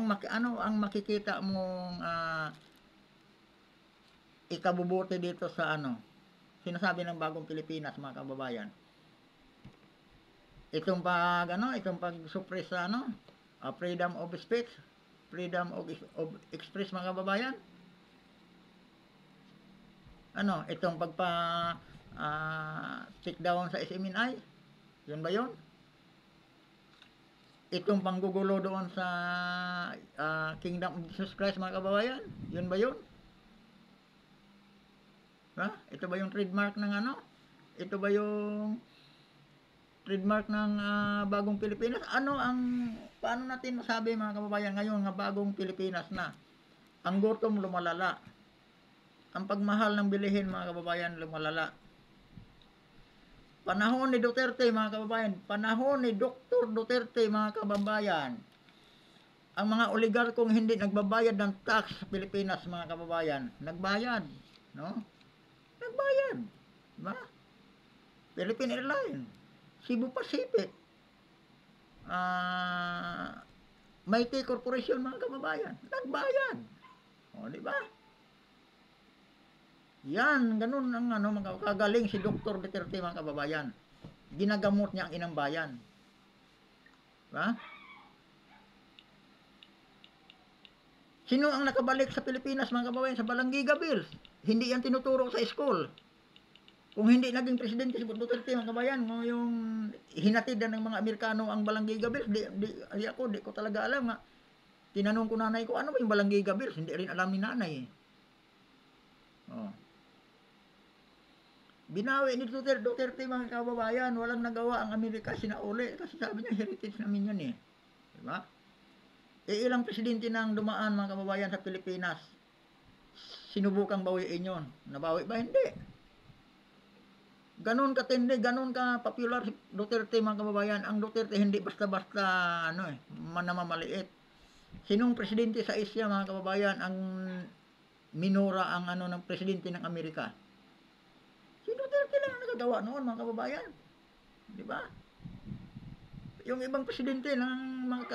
ang makikita mong ikabubuti dito sa sinasabi ng bagong Pilipinas mga kababayan? Itong pag-suppress sa freedom of speech, freedom of express mga kababayan. Itong take down sa SMNI, yun ba yun? Itong panggugulo doon sa Kingdom of Jesus Christ mga kababayan, yun ba yun? Ito ba yung trademark ng Ito ba yung trademark ng bagong Pilipinas? Paano natin masabi mga kababayan ngayon nga bagong Pilipinas na? Ang gutom lumalala. Ang pagmahal ng bilihin mga kababayan lumalala. Panahon ni Duterte mga kababayan, panahon ni Dr. Duterte mga kababayan, ang mga oligarkong hindi nagbabayad ng tax sa Pilipinas mga kababayan, nagbayad, no? Nagbayad, diba? Philippine Airlines, Cebu Pacific, Mighty Corporation mga kababayan, nagbayad. Diba? Yan, ganun ang kagaling si Dr. Duterte mga kababayan. Ginagamot niya ang inang bayan. Diba? Sino ang nakabalik sa Pilipinas mga kababayan sa Balangiga Bills? Hindi yan tinuturo sa school. Kung hindi naging presidente si Duterte mga kababayan, yung hinatid ng mga Amerikano ang Balangiga Bills, di ko talaga alam nga. Tinanong ko nanay ko, ano ba yung Balangiga Bills? Hindi rin alam ni nanay. Binawi ni Duterte mga kababayan, walang nagawa ang Amerika, sinauli. Kasi sabi niya, heritage namin yun eh. Diba? Ilang presidente nang dumaan mga kababayan sa Pilipinas, sinubukang bawiin yun. Nabawi ba? Hindi. Ganon katindi, ganon ka popular si Duterte mga kababayan. Ang Duterte hindi basta-basta manamamaliit. Sinong presidente sa Asia mga kababayan ang minura ang ng presidente ng Amerika? Si Duterte lang ang nagagawa noon mga kababayan. Di ba? Yung ibang presidente ng mga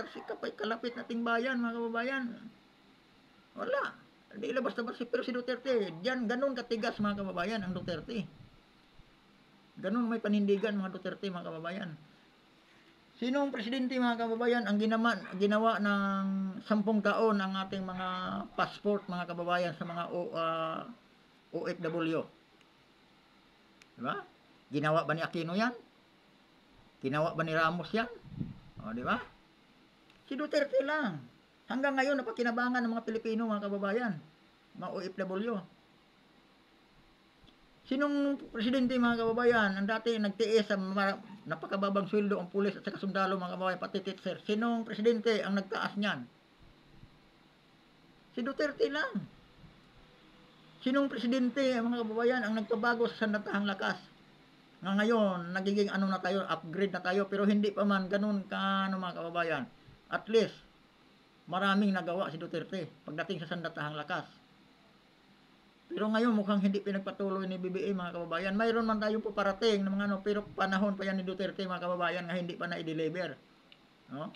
kalapit nating bayan mga kababayan, wala. Hindi basta-basta. Pero si Duterte, diyan ganun katigas mga kababayan ang Duterte. Ganun may panindigan mga Duterte mga kababayan. Sinong presidente mga kababayan ang ginawa ng 10 taon ang ating mga passport mga kababayan sa mga OFW? Diba? Ginawa ba ni Aquino yan? Ginawa ba ni Ramos yan? Diba? Si Duterte lang. Hanggang ngayon napakinabangan ng mga Pilipino mga kababayan, mga OFW. Sinong presidente mga kababayan ang dati nagtiis sa napakababang sweldo ang pulis at saka sundalo mga kababayan, pati teacher? Sinong presidente ang nagtaas niyan? Si Duterte lang. Sinong presidente mga kababayan ang nagpabago sa sandatahang lakas? Ngayon, nagiging na tayo, upgrade na tayo, pero hindi pa man ganun mga kababayan. At least, maraming nagawa si Duterte pagdating sa sandatahang lakas. Pero ngayon, mukhang hindi pinagpatuloy ni BBM mga kababayan. Mayroon man tayong paparating ng mga pero panahon pa yan ni Duterte mga kababayan nga hindi pa na-deliver. No?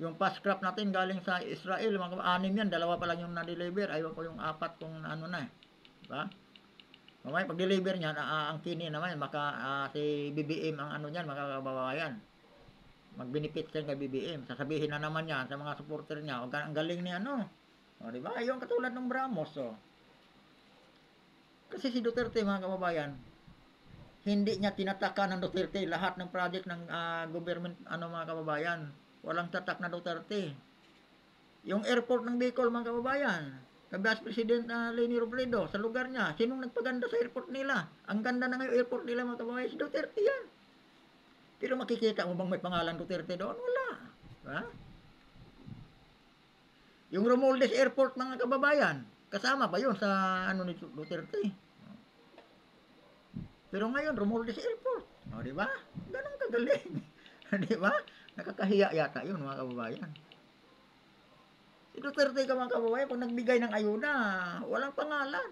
Yung fast crop natin galing sa Israel, mga 6 yan, 2 pa lang yung na-deliver. Ayaw ko yung 4 kung na diba? Mamaya pag-deliver niyan, ang kini naman, si BBM ang niyan, mga kababayan. Mag-benefit siya kay BBM. Sasabihin na naman niya sa mga supporter niya, ang galing ni diba? Yung katulad ng Bramos, Kasi si Duterte, mga kababayan, hindi niya tinataka ng Duterte lahat ng project ng government, mga kababayan. Walang tatak na Duterte. Yung airport ng Bicol, mga kababayan, Vice President Leni Robredo, sa lugar niya, sinong nagpaganda sa airport nila? Ang ganda na ngayon airport nila mga kababayan, si Duterte yan. Pero makikita mo bang may pangalan Duterte doon? Wala. Ha? Yung Romualdez Airport mga kababayan, kasama ba yun sa ni Duterte? Pero ngayon, Romualdez Airport. Di ba? Ganun kagaling. Di ba? Nakakahiya yata yun mga kababayan. Si Duterte ka mga kababayan, kung nagbigay ng ayuda, walang pangalan.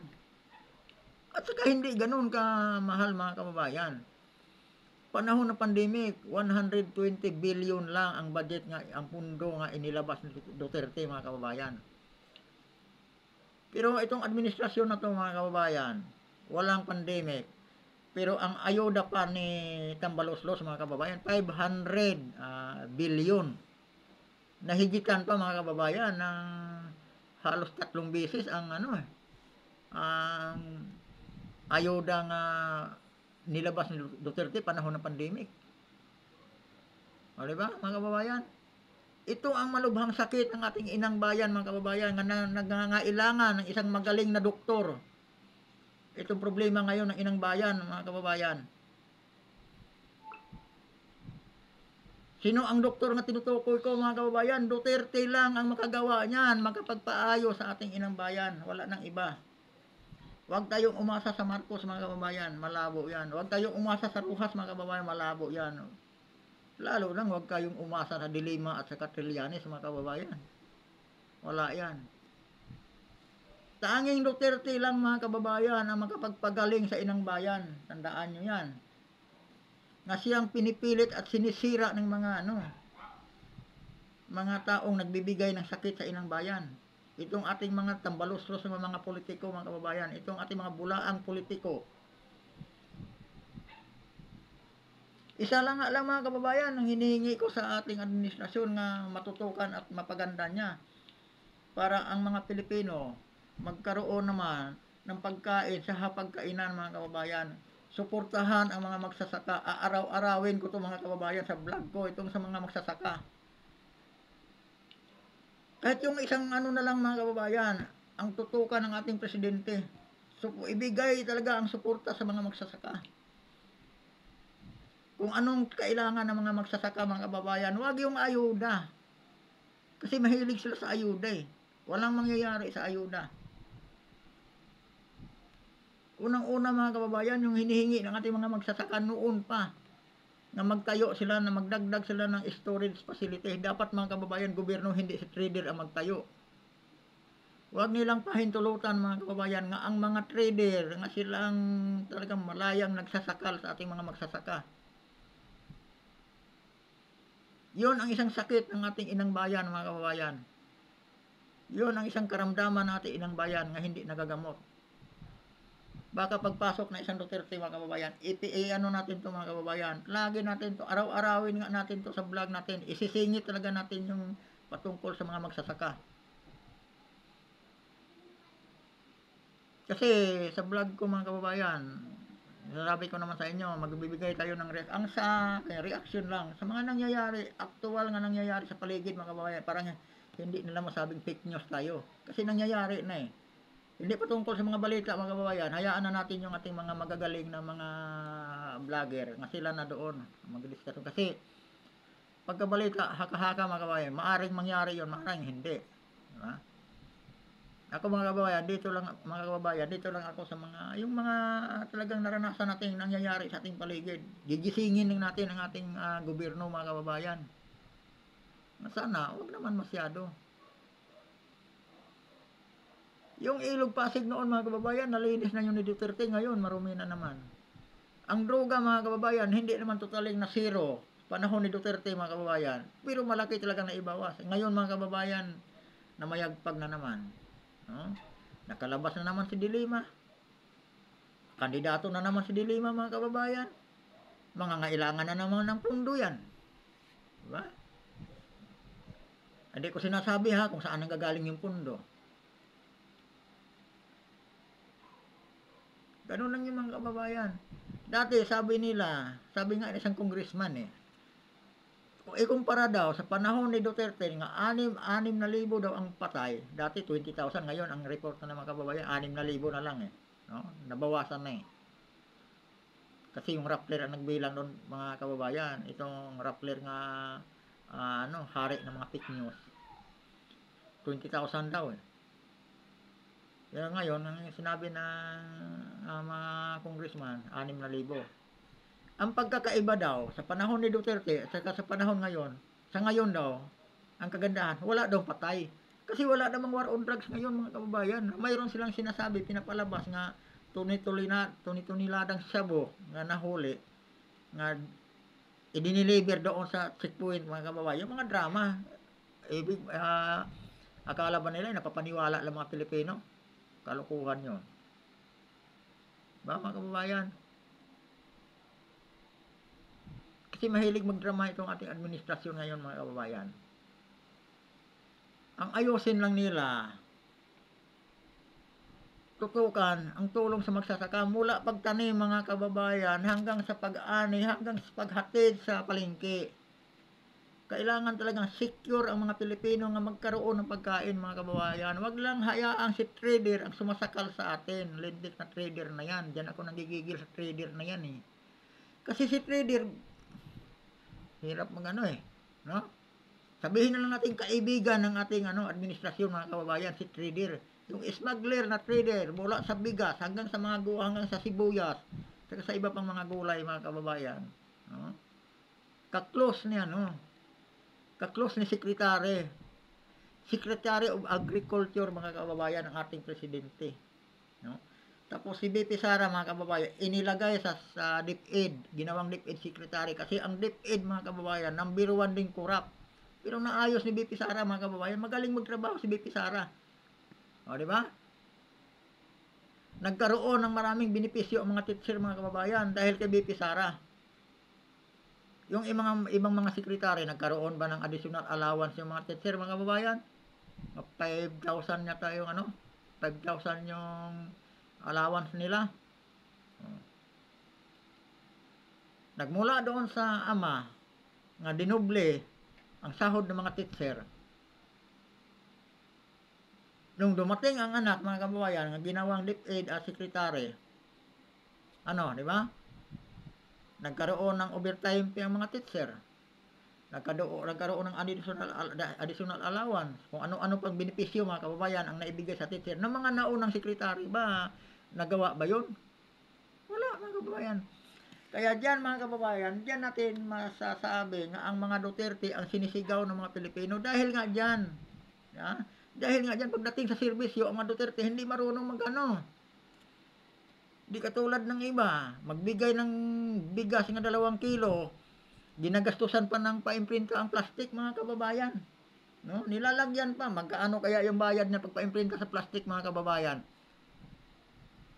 At saka hindi ganun kamahal mga kababayan. Panahon ng pandemic, 120 billion lang ang budget nga, ang pundo nga inilabas ni Duterte mga kababayan. Pero itong administrasyon na to mga kababayan, walang pandemic. Pero ang ayuda pa ni Tambaloslos mga kababayan, 500 billion. Nahigitan pa mga kababayan ng halos 3 beses ang ang ayuda nga nilabas ni Duterte panahon ng pandemic. O diba mga kababayan? Ito ang malubhang sakit ng ating inang bayan mga kababayan nga nangangailangan ng isang magaling na doktor. Itong problema ngayon ng inang bayan mga kababayan. Sino ang doktor nga tinutukoy ko mga kababayan? Duterte lang ang makagawa niyan, makapagpaayo sa ating inang bayan. Wala nang iba. Huwag tayong umasa sa Marcos mga kababayan, malabo yan. Huwag tayong umasa sa Rojas mga kababayan, malabo yan. Lalo lang huwag kayong umasa sa Dilima at sa Trillanes mga kababayan. Wala yan. Tanging Duterte lang mga kababayan ang makapagpagaling sa inang bayan. Tandaan nyo yan. Nga siyang pinipilit at sinisira ng mga taong nagbibigay ng sakit sa inang bayan. Itong ating mga tambaluslos ng mga politiko mga kababayan, itong ating mga bulaang politiko. Isa lang mga kababayan ang hinihingi ko sa ating administrasyon nga matutukan at mapaganda niya para ang mga Pilipino magkaroon naman ng pagkain sa hapagkainan mga kababayan. Suportahan ang mga magsasaka. Aaraw-arawin ko to mga kababayan sa vlog ko itong sa mga magsasaka. Kahit yung isang na lang mga kababayan, ang tutukan ng ating presidente. So, ibigay talaga ang suporta sa mga magsasaka. Kung anong kailangan ng mga magsasaka mga kababayan, huwag yung ayuda. Kasi mahilig sila sa ayuda eh. Walang mangyayari sa ayuda. Unang-una mga kababayan, yung hinihingi ng ating mga magsasaka noon pa na magtayo sila, na magdagdag sila ng storage facility. Dapat mga kababayan, gobyerno hindi si trader ang magtayo. Huwag nilang pahintulutan mga kababayan nga ang mga trader nga silang talagang malayang nagsasakal sa ating mga magsasaka. Yun ang isang sakit ng ating inang bayan mga kababayan. Yun ang isang karamdaman ng ating inang bayan nga hindi nagagamot. Baka pagpasok na isang Duterte mga kababayan, ano natin to mga kababayan, lagi natin to, araw-arawin nga natin to sa vlog natin, isisingit talaga natin yung patungkol sa mga magsasaka. Kasi sa vlog ko mga kababayan, sabi ko naman sa inyo, magbibigay tayo ng reaction lang sa mga nangyayari, actual nga nangyayari sa paligid mga kababayan, parang hindi nila masabing fake news tayo. Kasi nangyayari na eh. Hindi patungkol sa mga balita mga kababayan, hayaan na natin yung ating mga magagaling na mga vlogger nga sila na doon mag-discuss. Kasi pagkabalita, haka-haka mga kababayan, maaring mangyari yon, maaring hindi. Diba? Ako mga kababayan, dito lang ako sa yung mga talagang naranasan natin nangyayari sa ating paligid. Gigisingin din natin ang ating gobyerno mga kababayan. Sana, huwag naman masyado. Yung Ilog Pasig noon mga kababayan, nalinis na yun ni Duterte, ngayon marumi na naman. Ang droga mga kababayan, hindi naman totaling na zero panahon ni Duterte mga kababayan. Pero malaki talaga na ibawas. Ngayon mga kababayan, namayagpag na naman. No? Nakalabas na naman si Dilima. Kandidato na naman si Dilima mga kababayan. Mangangailangan na naman ng pundo yan. Diba? Hindi ko sinasabi ha kung saan nanggagaling yung pundo. Ganun lang yung mga kababayan. Dati sabi nga isang congressman kung ikumpara daw sa panahon ni Duterte nga 6,000 daw ang patay, dati 20,000, ngayon ang report na ng mga kababayan 6,000 na lang no? Nabawasan na kasi yung Rappler ang nagbilang doon mga kababayan, itong Rappler nga hari ng mga fake news, 20,000 daw Kaya ngayon, ang sinabi ng mga congressman, 6,000. Ang pagkakaiba daw, sa panahon ni Duterte at sa panahon ngayon, sa ngayon daw, ang kagandahan, wala daw patay. Kasi wala namang war on drugs ngayon mga kababayan. Mayroon silang sinasabi, pinapalabas nga tuni-tuniladang shabu nga nahuli nga i-deliver doon sa checkpoint mga kababayan. Yung mga drama. Akala ba nila napapaniwala lang mga Pilipino? Kalukuhan yun. Ba mga kababayan? Kasi mahilig magdrama itong ating administrasyon ngayon mga kababayan. Ang ayusin lang nila, tutukan ang tulong sa magsasaka mula pagtanim mga kababayan hanggang sa pag-ani, hanggang sa paghatid sa palengke. Kailangan talagang secure ang mga Pilipino nga magkaroon ng pagkain mga kababayan. Wag lang hayaang si trader ang sumasakal sa atin. Lindik na trader na yan. Diyan ako nagigigil sa trader na yan eh. Kasi si trader, hirap magano eh. No? Sabihin na lang natin kaibigan ng ating administrasyon mga kababayan, si trader. Yung smuggler na trader mula sa bigas hanggang sa mga hanggang sa sibuyas, saka sa iba pang mga gulay mga kababayan. No? Ka-close niya, no? Ka-close ni Secretary of Agriculture mga kababayan ng ating presidente. No? Tapos si BP Sara mga kababayan, inilagay sa DepEd, ginawang DepEd Secretary kasi ang DepEd mga kababayan, number 1 din corrupt. Pero naayos ni BP Sara mga kababayan, magaling magtrabaho si BP Sara. O, di ba? Nagkaroon ng maraming benepisyo ang mga teacher mga kababayan dahil kay BP Sara. Yung ibang mga sekretary, nagkaroon ba ng additional allowance yung mga teacher mga kababayan? 5,000 yata yung 5,000 yung allowance nila. Nagmula doon sa ama nga dinoble ang sahod ng mga teacher. Nung dumating ang anak mga kababayan nga ginawang DepEd as secretary, di ba? Nagkaroon ng overtime pa ang mga teacher. Nagkaroon ng additional allowance. Kung ano-ano pang benepisyo mga kababayan ang naibigay sa teacher. Ng mga naunang sekretary ba, nagawa ba yun? Wala mga kababayan. Kaya dyan mga kababayan, dyan natin masasabi nga ang mga Duterte ang sinisigaw ng mga Pilipino dahil nga dyan. Dahil nga dyan, pagdating sa serbisyo, ang mga Duterte hindi marunong Di katulad ng iba, magbigay ng bigas nga 2 kilo, ginagastusan pa ng paimprinta ang plastic mga kababayan. No? Nilalagyan pa, magkaano kaya yung bayad niya pag paimprinta sa plastic mga kababayan?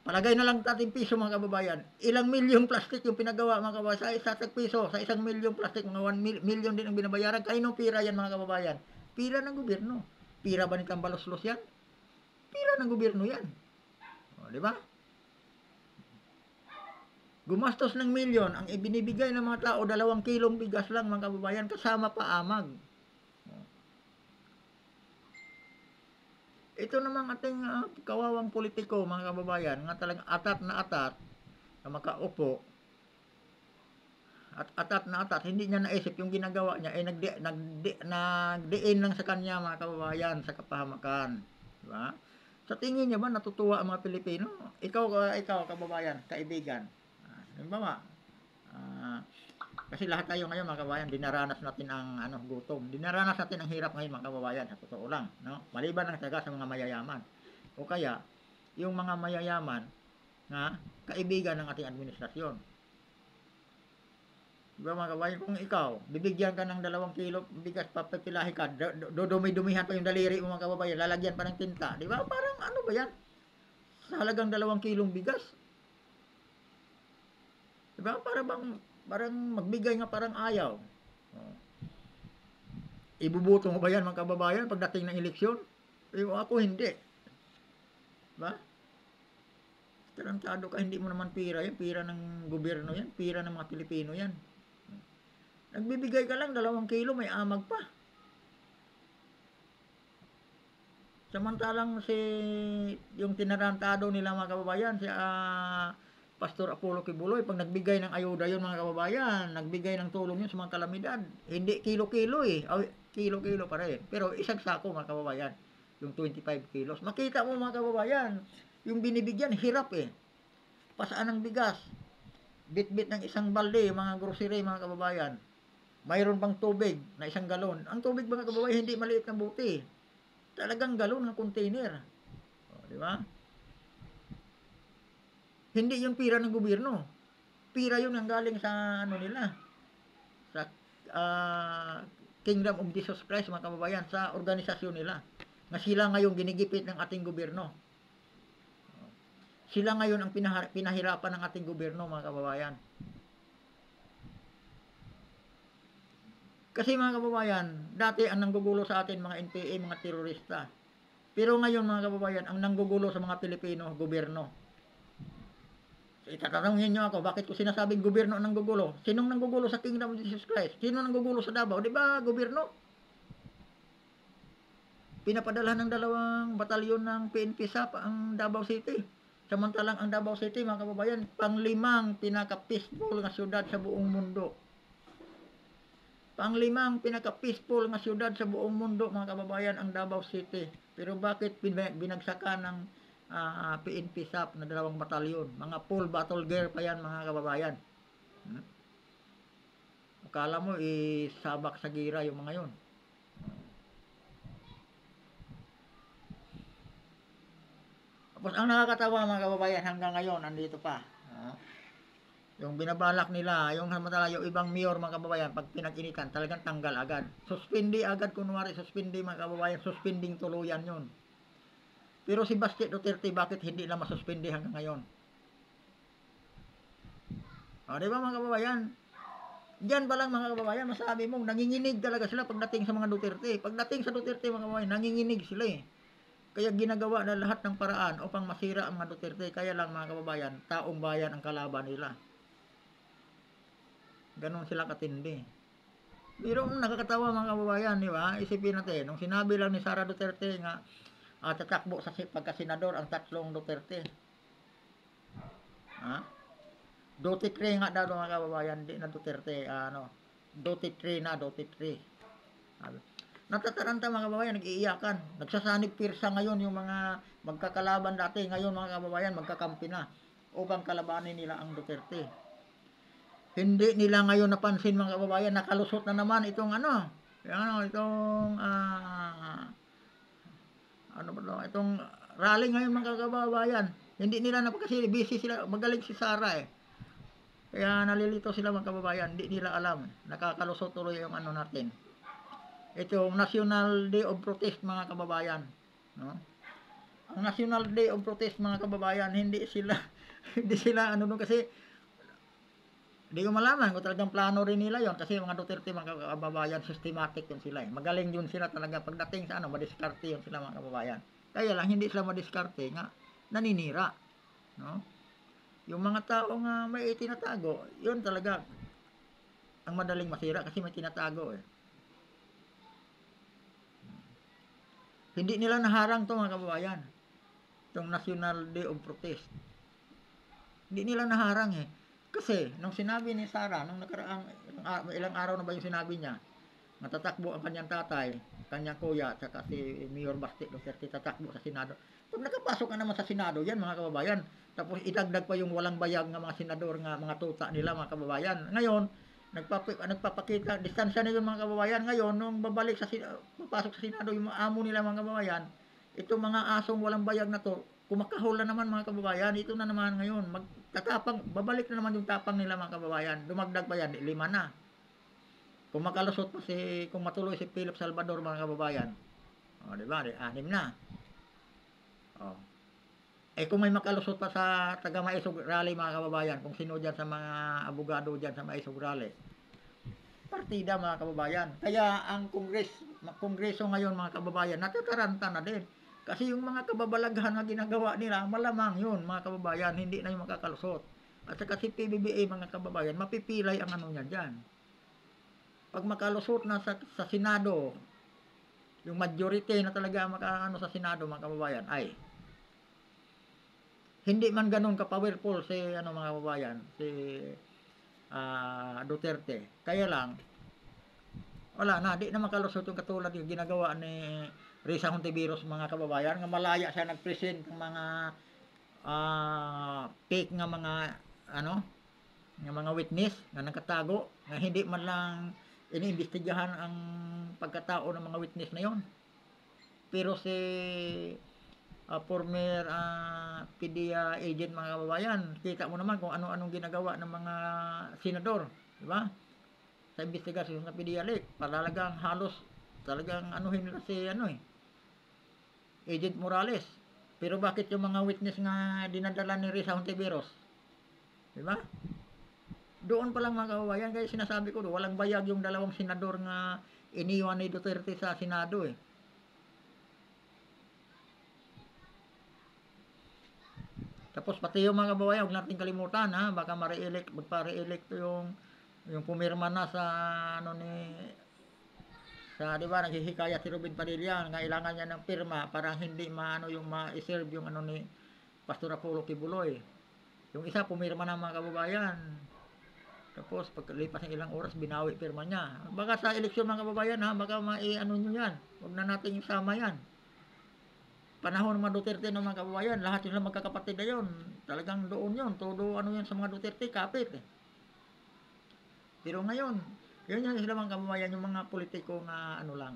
Palagay na lang natin piso mga kababayan. Ilang milyong plastic yung pinagawa mga kababayan sa isang piso, sa 1 milyong plastic, mga 1 million din ang binabayaran. Kaninong pira yan mga kababayan? Pira ng gobyerno. Pira ba ni Tambaloslos yan? Pira ng gobyerno yan. O, di ba? Gumastos ng milyon, ang ibinibigay ng mga tao 2 kilong bigas lang mga kababayan, kasama pa amag. Ito namang ating kawawang politiko mga kababayan, nga talagang atat na makaupo. At atat na atat, hindi niya naisip yung ginagawa niya ay nagdiin lang sa kanya mga kababayan sa kapahamakan. Diba? Sa tingin niya ba natutuwa ang mga Pilipino? Ikaw kababayan, kaibigan. Halimbawa, kasi lahat tayo ngayon mga kababayan, dinaranas natin ang gutom. Dinaranas natin ang hirap ngayon mga kababayan, sa totoo lang. No? Maliban ang taga sa mga mayayaman. O kaya, yung mga mayayaman na kaibigan ng ating administrasyon. Diba mga kababayan, kung ikaw, bibigyan ka ng 2 kilo bigas, papipilahi ka, dudumi-dumihan pa yung daliri mo mga kababayan, lalagyan pa ng tinta. Diba? Parang ano ba yan? Sa halagang 2 kilong bigas. Diba? Parang magbigay nga parang ayaw. Ibubuto mo ba yan mga kababayan pagdating ng eleksyon? Ako hindi. Diba? Tarantado ka, hindi mo naman pira yan. Pira ng gobyerno yan. Pira ng mga Pilipino yan. Nagbibigay ka lang 2 kilo, may amag pa. Samantalang yung tinarantado nila mga kababayan, si Pastor Apollo Kibuloy, pag nagbigay ng ayuda yun mga kababayan, nagbigay ng tulong yun sa mga kalamidad, hindi kilo-kilo kilo-kilo pa rin. Pero isang sako mga kababayan, yung 25 kilos. Makita mo mga kababayan, yung binibigyan, hirap Pasaan ng bigas, bit-bit ng isang balde, mga grocery mga kababayan. Mayroon pang tubig na 1 galon. Ang tubig mga kababayan, hindi maliit na buti. Talagang galon ng container. O, di ba? Hindi yung pira ng gobyerno. Pira yun ang galing sa ano nila, sa ah, Kingdom of Jesus Christ, mga kababayan, sa organisasyon nila. Na sila ngayon ginigipit ng ating gobyerno. Sila ngayon ang pinahirapan ng ating gobyerno, mga kababayan. Kasi mga kababayan, dati ang nanggugulo sa atin mga NPA, mga terorista. Pero ngayon mga kababayan, ang nanggugulo sa mga Pilipino, gobyerno. So, itatanungin nyo ako, bakit ko sinasabing gobyerno ang nanggugulo? Sinong nanggugulo sa Kingdom of Jesus Christ? Sino nanggugulo sa Davao? Di ba gobyerno? Pinapadala ng 2 batalyon ng PNP SAP ang Davao City. Samantalang ang Davao City, mga kababayan, pang-5 pinaka-peaceful na syudad sa buong mundo. Pang-5 pinaka-peaceful na syudad sa buong mundo, mga kababayan, ang Davao City. Pero bakit binagsakan ng PNP SAP na 2 batalyon? Mga full battle gear pa yan, mga kababayan. Akala mo, sabak sa gira yung mga yon. Tapos ang nakakatawa, mga kababayan, hanggang ngayon, andito pa. Yung binabalak nila, yung ibang mayor, mga kababayan, pag pinag-initan, talagang tanggal agad. Suspindi agad, kunwari, suspindi, mga kababayan, suspending tuluyan yun. Pero si Baste Duterte, bakit hindi na masuspindi hanggang ngayon? O, di ba, mga kababayan? Diyan pa lang, mga kababayan, masabi mo, nanginginig talaga sila pagdating sa mga Duterte. Pagdating sa Duterte, mga kababayan, nanginginig sila eh. Kaya ginagawa na lahat ng paraan upang masira ang mga Duterte. Kaya lang, mga kababayan, taong bayan ang kalaban nila. Ganon sila katindi. Pero nakakatawa, mga kababayan, di ba? Isipin natin, nung sinabi lang ni Sara Duterte nga tatakbo sa pagkasenador ang 3 Duterte. Duterte nga daw, mga kababayan, di na Duterte, Duterte na, Duterte. Natataranta, mga kababayan, nag-iiyakan. Nagsasanib pirsa ngayon yung mga magkakalaban dati. Ngayon, mga kababayan, magkakampi na upang kalabanin nila ang Duterte. Hindi nila ngayon napansin, mga kababayan, nakalusot na naman itong itong rally ngayon, mga kababayan. Hindi nila kasi busy sila, magaling si Sara eh. Kaya nalilito sila, mga kababayan, hindi nila alam. Nakakalusot tuloy yung natin. Itong National Day of Protest, mga kababayan. No? Ang National Day of Protest, mga kababayan, hindi sila kasi hindi ko malaman kung talagang plano rin nila yon kasi mga Duterte, mga kababayan, systematic yun sila eh. Magaling yun sila talaga pagdating sa madiskarte yun sila, mga kababayan. Kaya lang hindi sila madiskarte nga naninira, no? Yung mga tao nga may itinatago, yun talaga ang madaling masira kasi may tinatago eh. Hindi nila naharang to, mga kababayan, itong National Day of Protest. Hindi nila naharang eh. Kasi, nung sinabi ni Sara, nung nakaraang ilang araw na ba yung sinabi niya, natatakbo ang kanyang tatay, kanyang kuya, at si Mayor Baste Duterte tatakbo sa Senado. Pag nakapasok ka naman sa Senado, yan, mga kababayan, tapos idagdag pa yung walang bayag ng mga senador, nga mga tuta nila, mga kababayan. Ngayon, nagpapakita, distansya na yun, mga kababayan. Ngayon, nung papasok sa Senado, yung amo nila, mga kababayan, itong mga asong walang bayag na to, kumakahol na naman, mga kababayan. Ito na naman ngayon, babalik na naman yung tapang nila, mga kababayan. Dumagdag pa yan, 5 na. Kung makalusot pa kung matuloy si Philip Salvador, mga kababayan, di ba, 6 na. Kung may makalusot pa sa taga Maisog Rally, mga kababayan, kung sino dyan sa mga abogado dyan sa Maisog Rally, partida, mga kababayan. Kaya ang kongreso ngayon, mga kababayan, natataranta na din. Kasi yung mga kababalaghan na ginagawa nila, malamang yun, mga kababayan, hindi na yung makakalusot. At saka si PBBA, mga kababayan, mapipilay ang niya dyan. Pag makalusot na sa Senado, yung majority na talaga sa Senado, mga kababayan, ay hindi man ganun ka-powerful si mga kababayan, si Duterte. Kaya lang, wala na, di na makalusot yung katulad yung ginagawa ni Risa Hontiveros, mga kababayan, nga malaya siya nag-present ng mga fake nga mga witness nga nakatago, nga hindi man lang iniimbestigahan ang pagkatao ng mga witness na yon. Pero si former PDEA agent mga kababayan, kita mo naman kung ano-anong ginagawa ng mga senador, di ba? Sa investigasyon ng PDEA leak, talagang halos talagang anuhin nila si Agent Morales. Pero bakit yung mga witness nga dinadala ni Risa Hontiveros? Di ba? Doon pa lang mga kababayan, kaya sinasabi ko, walang bayag yung dalawang senador nga iniwan ni Duterte sa Senado eh. Tapos pati yung mga kababayan, huwag natin kalimutan ha, baka magpa-re-elect yung pumirma na sa di ba, naghihikayat si Ruben Padilla, kailangan niya ng pirma para hindi yung ma-serve yung ni Pastor Apollo Kibuloy. Yung isa pumirma na mga kababayan. Tapos pagkalipas ng ilang oras binawi pirma niya. Baka sa eleksyon mga kababayan ha, baka nyo yan. Huwag na natin isama yan. Panahon ng mga Duterte ng mga kababayan, lahat sila magkakapatid na yun. Talagang doon yun. Todo yan sa mga Duterte, kapit eh. Pero ngayon, yun yung sila mga kababayan, yung mga politiko nga lang.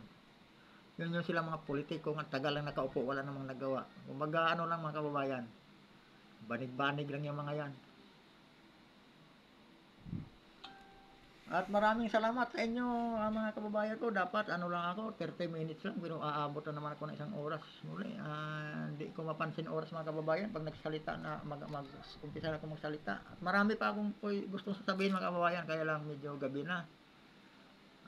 Yun yung sila mga politiko nga tagal lang nakaupo, wala namang nagawa. Kumbaga lang mga kababayan. Banig-banig lang yung mga yan. At maraming salamat sa inyo mga kababayan ko. Dapat lang ako, 30 minutes lang. Pero aabot na naman ako ng isang oras. Muli, hindi ko mapansin oras mga kababayan pag nagsalita na umpisa na ako magsalita. At marami pa akong gustong sasabihin mga kababayan. Kaya lang medyo gabi na.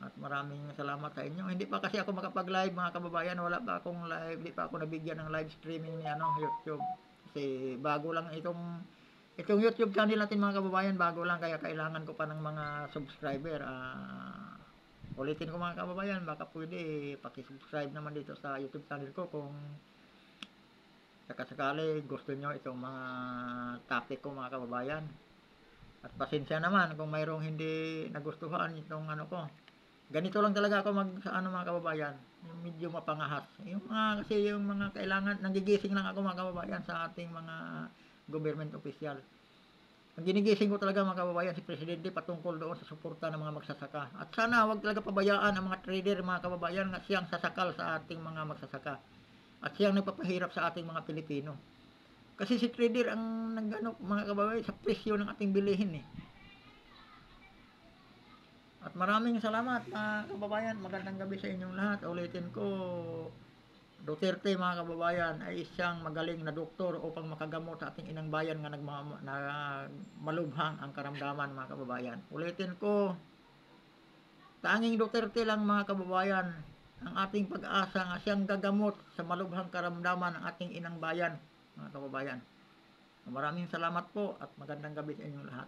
At maraming salamat sa inyo. Hindi pa kasi ako makapag-live mga kababayan. Wala pa akong live. Hindi pa ako nabigyan ng live streaming ni YouTube. Kasi bago lang itong YouTube channel natin mga kababayan, bago lang, kaya kailangan ko pa ng mga subscriber. Ulitin ko mga kababayan, baka pwede paki-subscribe naman dito sa YouTube channel ko kung sakasakali gusto nyo itong mga topic ko mga kababayan. At pasensya naman kung mayroong hindi nagustuhan itong ko. Ganito lang talaga ako mga kababayan, yung medyo mapangahas. Kasi yung mga kailangan, nagigising lang ako mga kababayan sa ating mga government official. Ang ginigising ko talaga mga kababayan, si Presidente patungkol doon sa suporta ng mga magsasaka. At sana wag talaga pabayaan ang mga trader mga kababayan na siyang sasakal sa ating mga magsasaka. At siyang nagpapahirap sa ating mga Pilipino. Kasi si trader ang mga kababayan sa presyo ng ating bilihin eh. At maraming salamat mga kababayan. Magandang gabi sa inyong lahat. Ulitin ko, Duterte mga kababayan ay isang magaling na doktor upang makagamot sa ating inang bayan nga malubhang ang karamdaman mga kababayan. Ulitin ko, tanging Duterte lang mga kababayan ang ating pag-asa nga siyang gagamot sa malubhang karamdaman ng ating inang bayan mga kababayan. Maraming salamat po at magandang gabi sa inyong lahat.